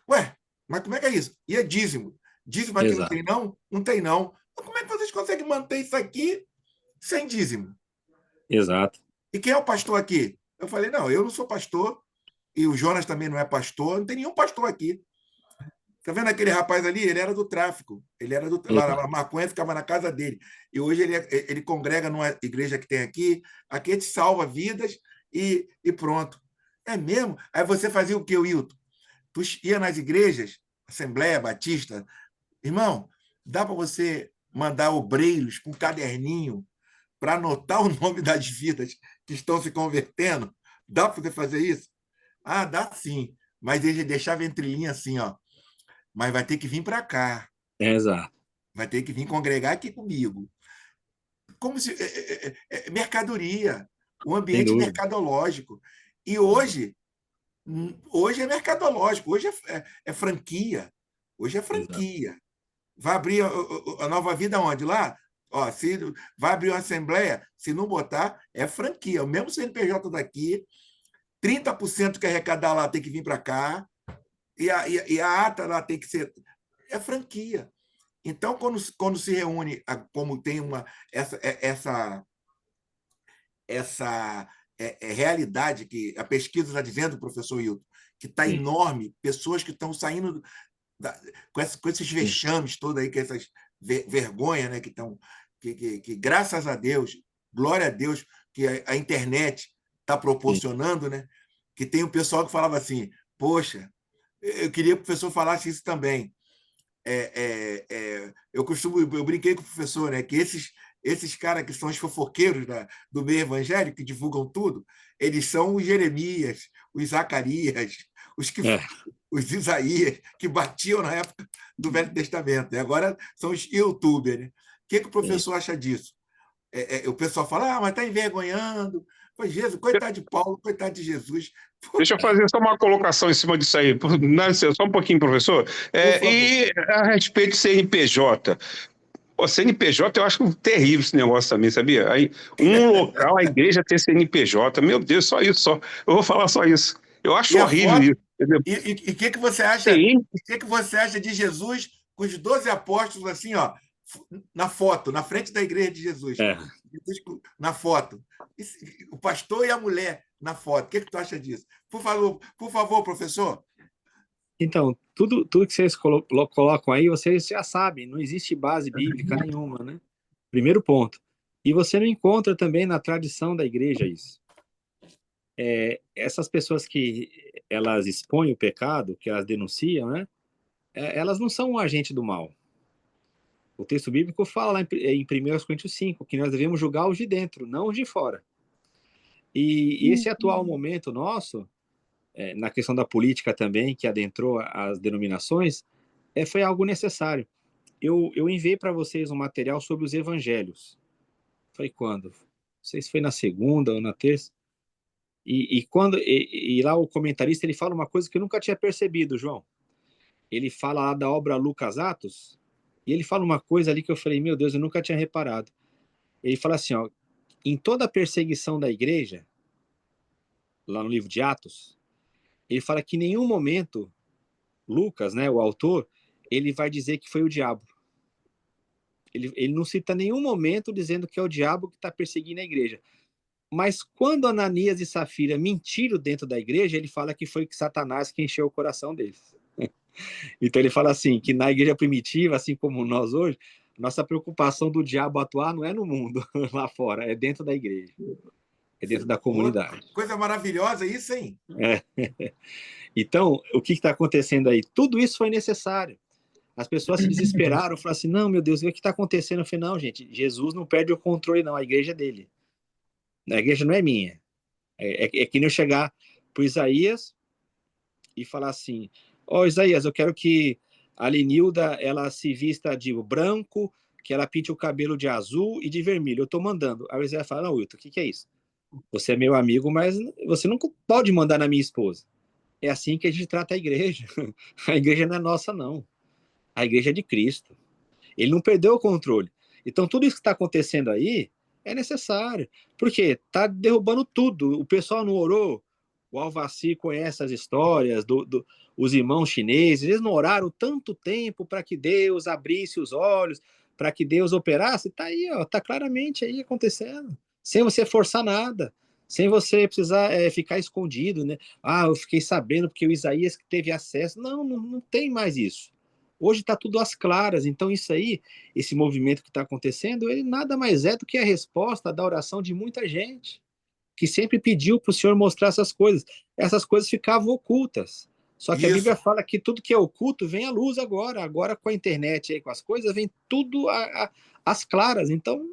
ué, mas como é que é isso? E é dízimo. Dízimo aqui não Exato, tem, não? Não tem, não. Mas como é que vocês conseguem manter isso aqui sem dízimo? exato. E quem é o pastor aqui? Eu falei, não, eu não sou pastor, e o Jonas também não é pastor, não tem nenhum pastor aqui. Tá vendo aquele rapaz ali? Ele era do tráfico. Ele era do. Lá, a Exato. maconha ficava na casa dele. E hoje ele congrega numa igreja que tem aqui. Aqui a gente salva vidas e pronto. É mesmo? Aí você fazia o quê, Wilton? Tu ia nas igrejas, Assembleia Batista, irmão, dá para você mandar obreiros com um caderninho para anotar o nome das vidas que estão se convertendo? Dá para você fazer isso? Ah, dá sim. Mas ele deixava entre linhas assim, ó. Mas vai ter que vir para cá. Exato, Vai ter que vir congregar aqui comigo. Como se mercadoria, o sem ambiente dúvida. mercadológico. E hoje é mercadológico, hoje é franquia. Hoje é Exato. franquia. Vai abrir a Nova Vida onde? Lá? Ó, se vai abrir uma assembleia, se não botar, é franquia. O mesmo CNPJ daqui, 30% que arrecadar lá tem que vir para cá, e a ata lá tem que ser. É franquia. Então, quando se reúne, como tem essa realidade que a pesquisa está dizendo, professor Hilton, que está Sim, enorme, pessoas que estão saindo com esses sim, vexames todos aí, com essas vergonhas, né, que estão, que graças a Deus, glória a Deus, que a internet está sim. proporcionando, né, que tem o pessoal que falava assim, poxa, eu queria que o professor falasse isso também. Eu brinquei com o professor, né, que esses caras que são os fofoqueiros do meio evangélico, que divulgam tudo, eles são os Jeremias, os Zacarias, os, que, É. os Isaías, que batiam na época do Velho Testamento. E agora são os youtubers. Né? O que o Sim. professor acha disso? O pessoal fala, mas está envergonhando. Pois Jesus, coitado de Paulo, coitado de Jesus. Deixa eu fazer só uma colocação em cima disso aí. Só um pouquinho, professor. Por favor. E a respeito do CNPJ. O CNPJ eu acho terrível esse negócio também, sabia? Aí, um local, a igreja ter CNPJ. Meu Deus, só isso, só. Eu vou falar só isso. Eu E acho a horrível foto? isso. Entendeu? E o que você acha? Tem, O que você acha de Jesus com os 12 apóstolos assim, ó, na foto, na frente da igreja de Jesus? É. Jesus na foto. O pastor e a mulher na foto. O que tu acha disso? Por favor, professor. Então, tudo que vocês colocam aí, vocês já sabem, não existe base bíblica nenhuma, né? Primeiro ponto. E você não encontra também na tradição da igreja isso. Essas pessoas que elas expõem o pecado, que elas denunciam, né? Elas não são um agente do mal. O texto bíblico fala lá em 1 Coríntios 5 que nós devemos julgar os de dentro, não os de fora. E esse atual momento nosso, na questão da política também, que adentrou as denominações, foi algo necessário. Eu enviei para vocês um material sobre os evangelhos. Foi quando? Não sei se foi na segunda ou na terça. E lá o comentarista ele fala uma coisa que eu nunca tinha percebido, João. Ele fala lá da obra Lucas Atos, e ele fala uma coisa ali que eu falei, meu Deus, eu nunca tinha reparado. Ele fala assim, ó, em toda a perseguição da igreja, lá no livro de Atos, ele fala que em nenhum momento Lucas, né, o autor, ele vai dizer que foi o diabo. Ele não cita nenhum momento dizendo que é o diabo que está perseguindo a igreja. Mas quando Ananias e Safira mentiram dentro da igreja, ele fala que foi Satanás que encheu o coração deles. Então ele fala assim, que na igreja primitiva, assim como nós hoje, nossa preocupação do diabo atuar não é no mundo lá fora, é dentro da igreja, é dentro da comunidade. Coisa maravilhosa isso, hein? É. Então, o que está acontecendo aí? Tudo isso foi necessário. As pessoas se desesperaram, falaram assim, não, meu Deus, o que está acontecendo? Eu falei, não, gente, Jesus não perde o controle, não, a igreja é dele. A igreja não é minha. É que nem eu chegar para Isaías e falar assim, ó, Isaías, eu quero que a Lenilda, ela se vista de branco, que ela pinte o cabelo de azul e de vermelho. Eu estou mandando. Aí o Isaías fala, não, Wilton, o que é isso? Você é meu amigo, mas você não pode mandar na minha esposa. É assim que a gente trata a igreja. A igreja não é nossa, não. A igreja é de Cristo. Ele não perdeu o controle. Então, tudo isso que está acontecendo aí é necessário. Por quê? Está derrubando tudo. O pessoal não orou. O Alvaci conhece as histórias os irmãos chineses. Eles não oraram tanto tempo para que Deus abrisse os olhos, para que Deus operasse. Está aí, está claramente aí acontecendo. Sem você forçar nada. Sem você precisar ficar escondido, né? Ah, eu fiquei sabendo porque o Isaías que teve acesso. Não tem mais isso. Hoje está tudo às claras, então isso aí, esse movimento que está acontecendo, ele nada mais é do que a resposta da oração de muita gente, que sempre pediu para o Senhor mostrar essas coisas. Essas coisas ficavam ocultas. Só que a Bíblia Isso. fala que tudo que é oculto vem à luz agora. Agora com a internet aí, com as coisas, vem tudo às claras. Então,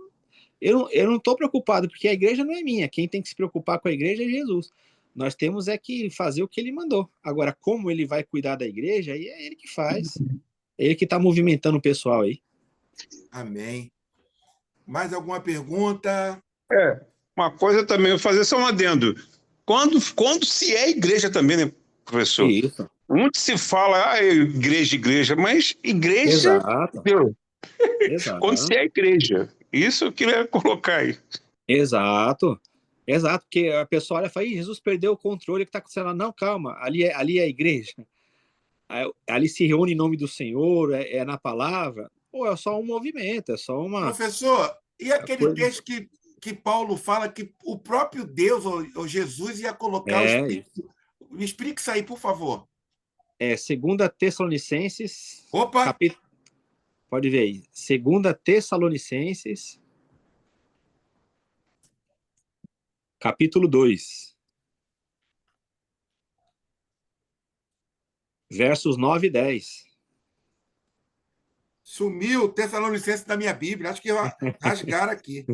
eu não estou preocupado, porque a igreja não é minha. Quem tem que se preocupar com a igreja é Jesus. Nós temos é que fazer o que ele mandou. Agora, como ele vai cuidar da igreja, aí é ele que faz. Ele que está movimentando o pessoal aí. Amém. Mais alguma pergunta? Uma coisa também, eu vou fazer só um adendo. Quando se é igreja também, né, professor? Isso. Muito se fala, igreja, mas igreja, Exato. entendeu? Quando se Exato. é igreja. Isso eu queria colocar aí. Exato. Exato. Porque a pessoa olha e fala, Jesus perdeu o controle, o que está acontecendo? Não, calma, ali é a igreja. Ali se reúne em nome do Senhor, é na palavra. Pô, é só um movimento, é só uma Professor, e aquele coisa. texto que Paulo fala que o próprio Deus, ou Jesus, ia colocar o Espírito? Me explique isso aí, por favor. 2 Tessalonicenses, Opa! pode ver aí. 2 Tessalonicenses, capítulo 2, versos 9 e 10. Sumiu Tessalonicenses da minha Bíblia. Acho que rasgaram aqui.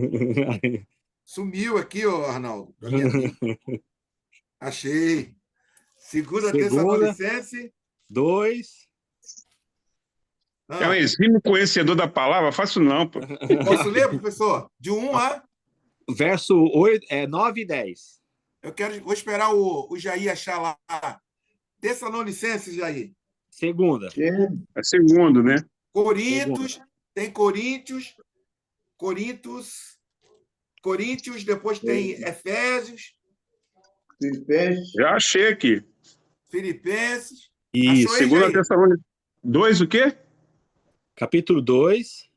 Sumiu aqui, Arnaldo, da minha Bíblia. Achei. 2 Tessalonicenses. 2. É um exímio conhecedor da palavra? Faço não, pô. Posso ler, professor? De 1 a... Verso 9 e 10. Vou esperar o Jair achar lá. Tessalonicenses, Jair. Segunda. É segundo, né? Coríntios, tem Coríntios, depois tem Efésios, Filipenses. Já achei aqui. Filipenses. Isso. Achou aí, Segunda Jair? Tessalonicenses 2, o quê? Capítulo 2,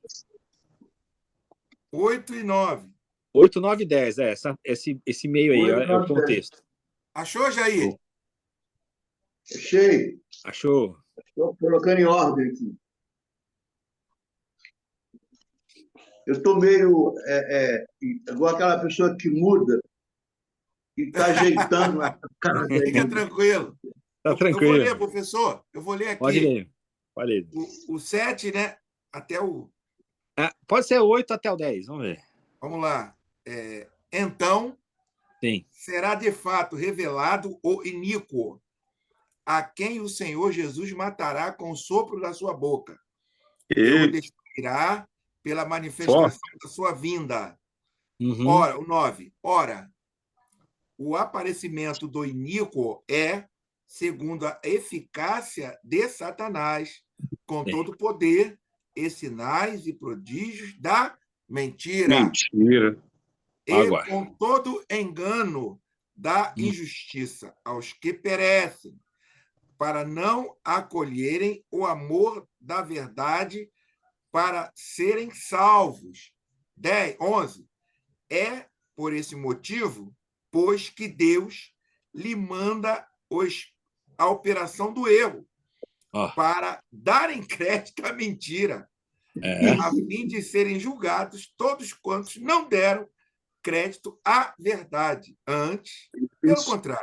8 e 9. 8, 9 e 10. Esse meio aí 8, é o 9, 10. contexto. Achou, Jair? Achei. Achou? Estou colocando em ordem aqui. Eu estou meio igual aquela pessoa que muda e está ajeitando a casa. Fica tranquilo. Tá Eu vou tranquilo. ler, professor. Eu vou ler Pode aqui. ler. Pode ler. O 7, né? Até o... Pode ser 8 até o 10. Vamos ver. Vamos lá. Então, Sim. será de fato revelado o iníquo, a quem o Senhor Jesus matará com o sopro da sua boca. E o destruirá pela manifestação da sua vinda. Uhum. Ora, o 9. Ora, o aparecimento do iníquo é segundo a eficácia de Satanás, com todo o poder e sinais e prodígios da mentira. E Agora. com todo engano da injustiça aos que perecem, para não acolherem o amor da verdade para serem salvos. 11. É por esse motivo, pois que Deus lhe manda a operação do erro, para darem crédito à mentira, a fim de serem julgados todos quantos não deram crédito à verdade. Antes,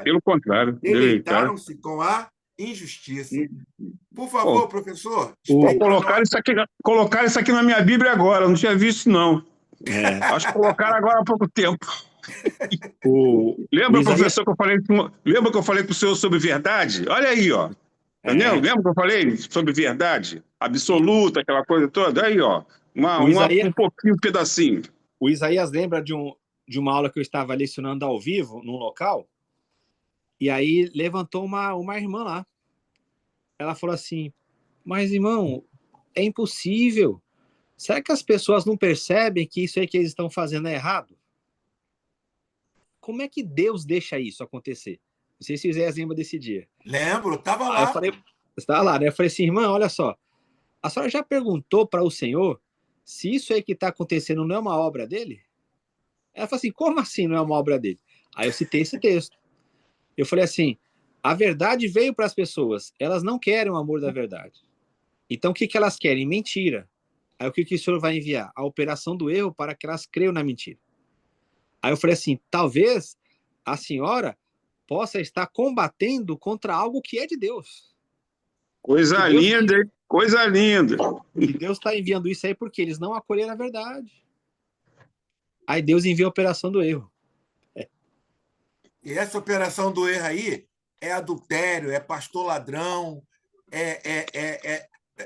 Pelo contrário, deleitaram-se com a injustiça. Por favor, professor, colocaram isso aqui na minha Bíblia agora, eu não tinha visto, não. Acho que colocaram agora há pouco tempo. Lembra, professor, lembra que eu falei para o senhor sobre verdade? Olha aí, ó. Entendeu? Lembra que eu falei sobre verdade? Absoluta, aquela coisa toda? Aí, ó. Um pouquinho, um pedacinho. O Isaías lembra de uma aula que eu estava lecionando ao vivo, num local, e aí levantou uma irmã lá. Ela falou assim, mas, irmão, é impossível. Será que as pessoas não percebem que isso aí que eles estão fazendo é errado? Como é que Deus deixa isso acontecer? Não sei se o Isaías lembra desse dia. Lembro, estava lá. Você estava lá, né? Eu falei assim, irmã, olha só, a senhora já perguntou para o Senhor se isso aí que está acontecendo não é uma obra dele? Ela falou assim, como assim não é uma obra dele? Aí eu citei esse texto. Eu falei assim, a verdade veio para as pessoas, elas não querem o amor da verdade. Então o que elas querem? Mentira. Aí o que o Senhor vai enviar? A operação do erro para que elas creiam na mentira. Aí eu falei assim, talvez a senhora possa estar combatendo contra algo que é de Deus. Coisa linda, hein? Coisa linda. E Deus está enviando isso aí porque eles não acolheram a verdade. Aí Deus envia a operação do erro. E essa operação do erro aí é adultério, é pastor ladrão,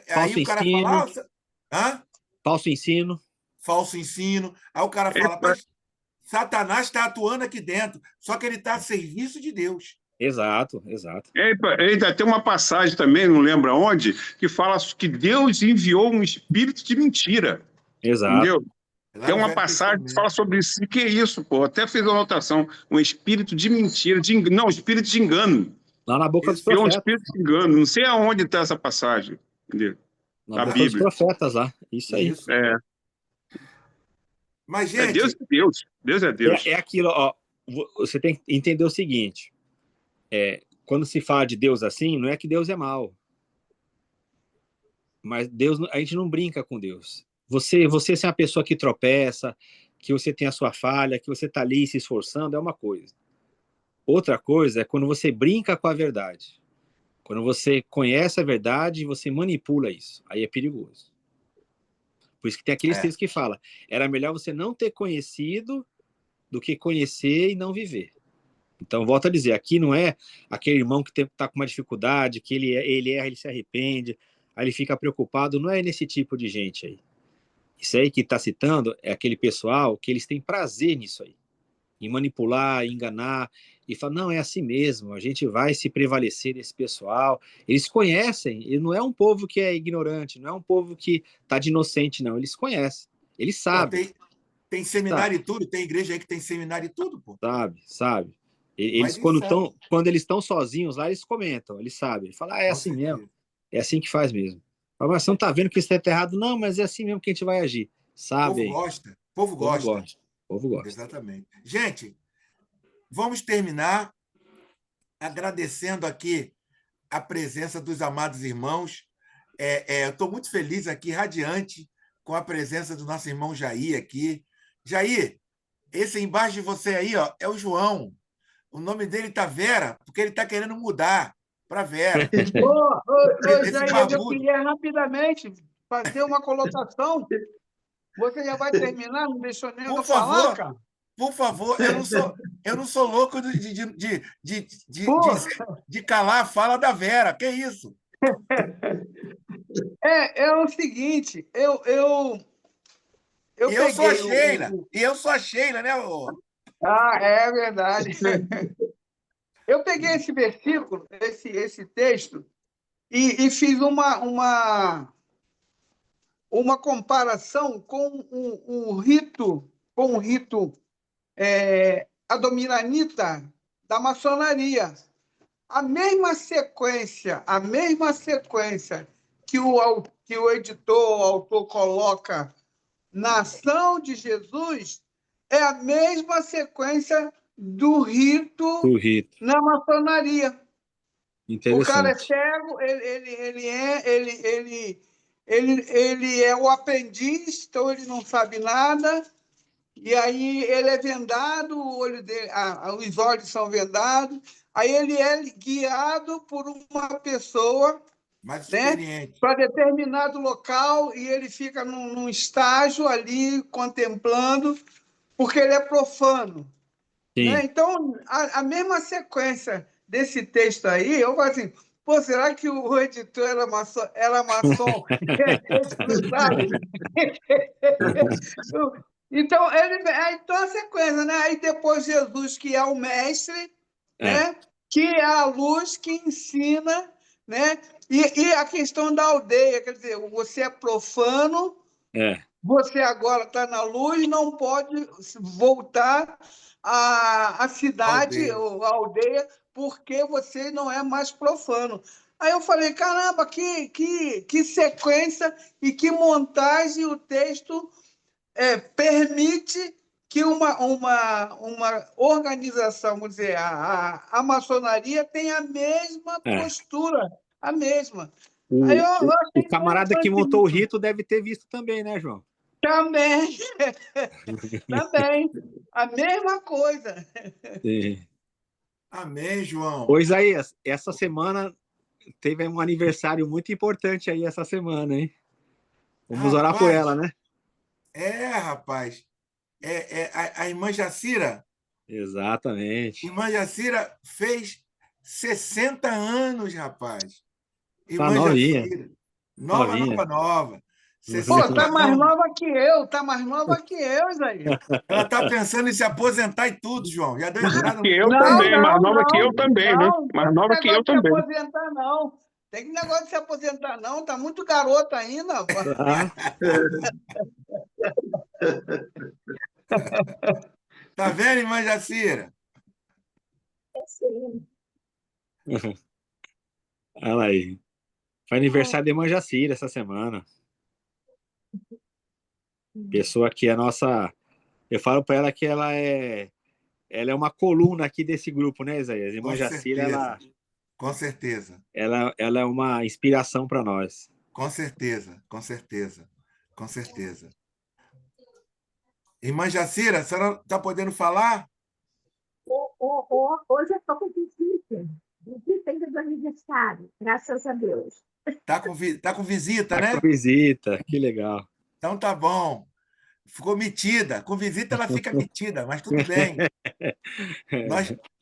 falso aí o cara ensino, fala... Hã? Falso ensino. Falso ensino. Aí o cara fala, mas Satanás está atuando aqui dentro, só que ele está a serviço de Deus. Exato. Eita, tem uma passagem também, não lembro aonde, que fala que Deus enviou um espírito de mentira. Exato. Entendeu? Tem uma passagem que fala sobre isso. O que é isso, pô? Até fez uma anotação. Um espírito de mentira, não, espírito de engano. Lá na boca dos profetas. Um espírito de engano. Não sei aonde está essa passagem. Entendeu? Na boca dos profetas lá. Isso aí. Mas, gente... Deus é Deus. Deus é Deus. É aquilo, ó. Você tem que entender o seguinte. Quando se fala de Deus assim, não é que Deus é mau. Mas Deus, a gente não brinca com Deus. Você ser uma pessoa que tropeça, que você tem a sua falha, que você está ali se esforçando, é uma coisa. Outra coisa é quando você brinca com a verdade. Quando você conhece a verdade e você manipula isso. Aí é perigoso. Por isso que tem aqueles textos que falam, era melhor você não ter conhecido do que conhecer e não viver. Então, volto a dizer, aqui não é aquele irmão que está com uma dificuldade, que ele erra, ele se arrepende, aí ele fica preocupado, não é nesse tipo de gente aí. Isso aí que está citando é aquele pessoal que eles têm prazer nisso aí, em manipular, enganar, e falar, não, é assim mesmo, a gente vai se prevalecer desse pessoal. Eles conhecem, ele não é um povo que é ignorante, não é um povo que está de inocente, não, eles conhecem, eles sabem. Tem seminário e tudo, tem igreja aí que tem seminário e tudo, pô. Sabe. Eles, quando eles estão sozinhos lá, eles comentam, eles sabem. Eles falam, é assim mesmo. É assim que faz mesmo. Mas você não está vendo que isso está errado? Não, mas é assim mesmo que a gente vai agir. Sabe? O povo gosta. O povo gosta. Exatamente. Gente, vamos terminar agradecendo aqui a presença dos amados irmãos. Eu estou muito feliz aqui, radiante, com a presença do nosso irmão Jair aqui. Jair, esse embaixo de você aí, ó, é o João. O nome dele está Vera, porque ele está querendo mudar para Vera. Jair, eu queria rapidamente fazer uma colocação. Você já vai terminar? Não deixou nem eu falar, cara? Por favor, eu não sou louco de calar a fala da Vera. Que isso? É o seguinte, eu sou a Sheila. E eu sou a Sheila, né? É verdade. Eu peguei esse versículo, esse texto, e fiz uma comparação com um rito adomiranita da maçonaria. A mesma sequência que o editor, o autor coloca na ação de Jesus é a mesma sequência do rito Do rito. na maçonaria. O cara é Interessante. cego, ele é o aprendiz, então ele não sabe nada, e aí ele é vendado, o olho dele, os olhos são vendados, aí ele é guiado por uma pessoa, Mais né, experiente. para determinado local, e ele fica num estágio ali contemplando, porque ele é profano. Né? Sim. Então, a mesma sequência desse texto aí, eu falo assim, pô, será que o editor era maçom? E a gente não sabe. Então, então, a sequência, né? Aí depois Jesus, que é o mestre, É, né? Que é a luz que ensina, né? E a questão da aldeia, quer dizer, você é profano, é, você agora está na luz, não pode voltar à cidade Aldeia. ou à aldeia, porque você não é mais profano. Aí eu falei, caramba, que sequência e que montagem o texto permite que uma organização, vamos dizer, a maçonaria tenha a mesma é. postura, a mesma. Aí O, eu o, o achei camarada que interessante montou o isso. rito deve ter visto também, né, João? Também, também. A mesma coisa. Sim. Amém, João. Ô, Isaías, essa semana teve um aniversário muito importante aí essa semana, hein? Vamos orar por ela, Rapaz, né? rapaz. A irmã Jacira. Exatamente. Irmã Jacira fez 60 anos, rapaz. Tá Irmã novinha, Jacira. Nova, novinha. nova, nova. Pô, 60 tá mais anos. nova que eu, tá mais nova que eu, Isaías. Ela está pensando em se aposentar e tudo, João. Já deu Mais entrada que no eu futuro. Não, também, mais não, nova que não, eu também, né? não. Não Mais tem nova que eu negócio de se também. aposentar, não. Tem negócio de se aposentar, não. Tá muito garota ainda, pô. Tá. Tá vendo, irmã Jacira? Olha aí. Foi aniversário de irmã Jacira essa semana. Pessoa que é nossa. Eu falo para ela que ela é uma coluna aqui desse grupo, né, Isaías? Irmã Com Jacira, certeza. Com certeza. ela é uma inspiração para nós. Com certeza. Com certeza. Com certeza. Irmã Jacira, a senhora está podendo falar? Hoje eu estou com visita. Visita ainda do aniversário, graças a Deus. Tá com visita, Tá com né? visita, que legal. Então tá bom. Ficou metida. Com visita ela fica metida, mas tudo bem.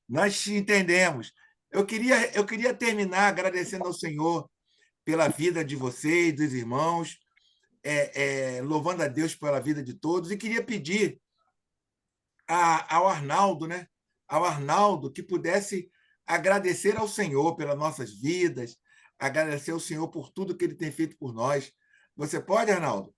Nós te entendemos. Eu queria terminar agradecendo ao Senhor pela vida de vocês, dos irmãos, louvando a Deus pela vida de todos, e queria pedir ao Arnaldo, né? Ao Arnaldo que pudesse agradecer ao Senhor pelas nossas vidas, agradecer ao Senhor por tudo que ele tem feito por nós. Você pode, Arnaldo?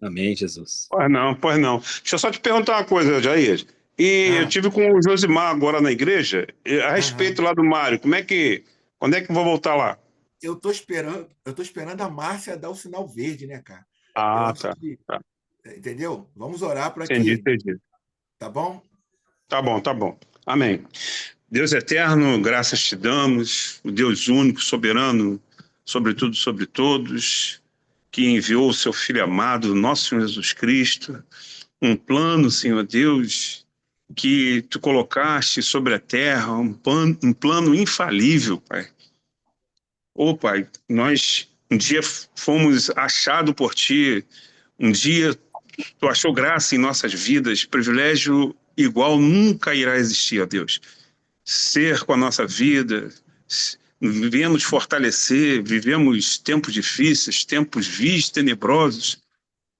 Amém, Jesus. Pois não, pois não. Deixa eu só te perguntar uma coisa, Jair. E eu Ah, tive com o Josimar agora na igreja, e a aham. respeito lá do Mário, quando é que eu vou voltar lá? Eu tô esperando a Márcia dar o sinal verde, né, cara? Eu Ah, acho tá. que, Tá. entendeu? Vamos orar para Entendi, que, entendi. tá bom? Tá bom, tá bom. Amém. Deus eterno, graças te damos, o Deus único, soberano, sobre tudo, sobre todos, que enviou o seu Filho amado, nosso Senhor Jesus Cristo, um plano, Senhor Deus, que tu colocaste sobre a terra, um plano infalível, Pai. Ô, Pai, nós um dia fomos achados por Ti, um dia Tu achou graça em nossas vidas, privilégio igual nunca irá existir, ó Deus. Ser com a nossa vida, vivemos fortalecer, vivemos tempos difíceis, tempos vis tenebrosos,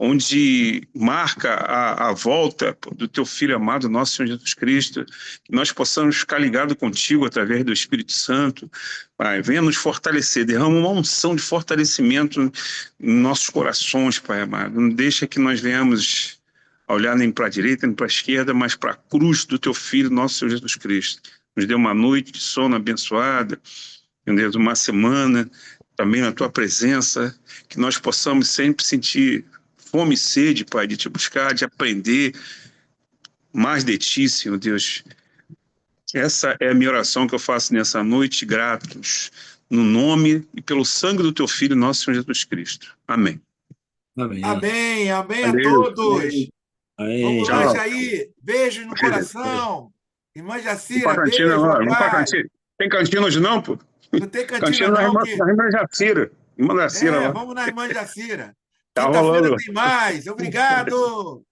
onde marca a volta do teu Filho amado, nosso Senhor Jesus Cristo, que nós possamos ficar ligados contigo através do Espírito Santo. Pai, venha nos fortalecer, derrama uma unção de fortalecimento em nossos corações, Pai amado. Não deixa que nós venhamos a olhar nem para a direita, nem para a esquerda, mas para a cruz do teu Filho, nosso Senhor Jesus Cristo. Nos dê uma noite de sono abençoada, entendeu? Uma semana também na tua presença, que nós possamos sempre sentir fome e sede, Pai, de te buscar, de aprender, mais de Ti, Senhor Deus. Essa é a minha oração que eu faço nessa noite, gratos, no nome e pelo sangue do Teu Filho, nosso Senhor Jesus Cristo. Amém. Amém. Amém, amém a Valeu. todos. Amém. Vamos lá, Tchau. Jair. Beijo no coração. Irmã Vamos Jacira, pra cantina beijo, agora. Vamos pra rapaz. cantina. Tem cantina hoje não, pô? Não tem cantina Cantina na não, irmã, que... na irmã Jacira. Irmã Jacira lá. Vamos na irmã Jacira. Tá Quinta-feira rolando. tem mais. Obrigado.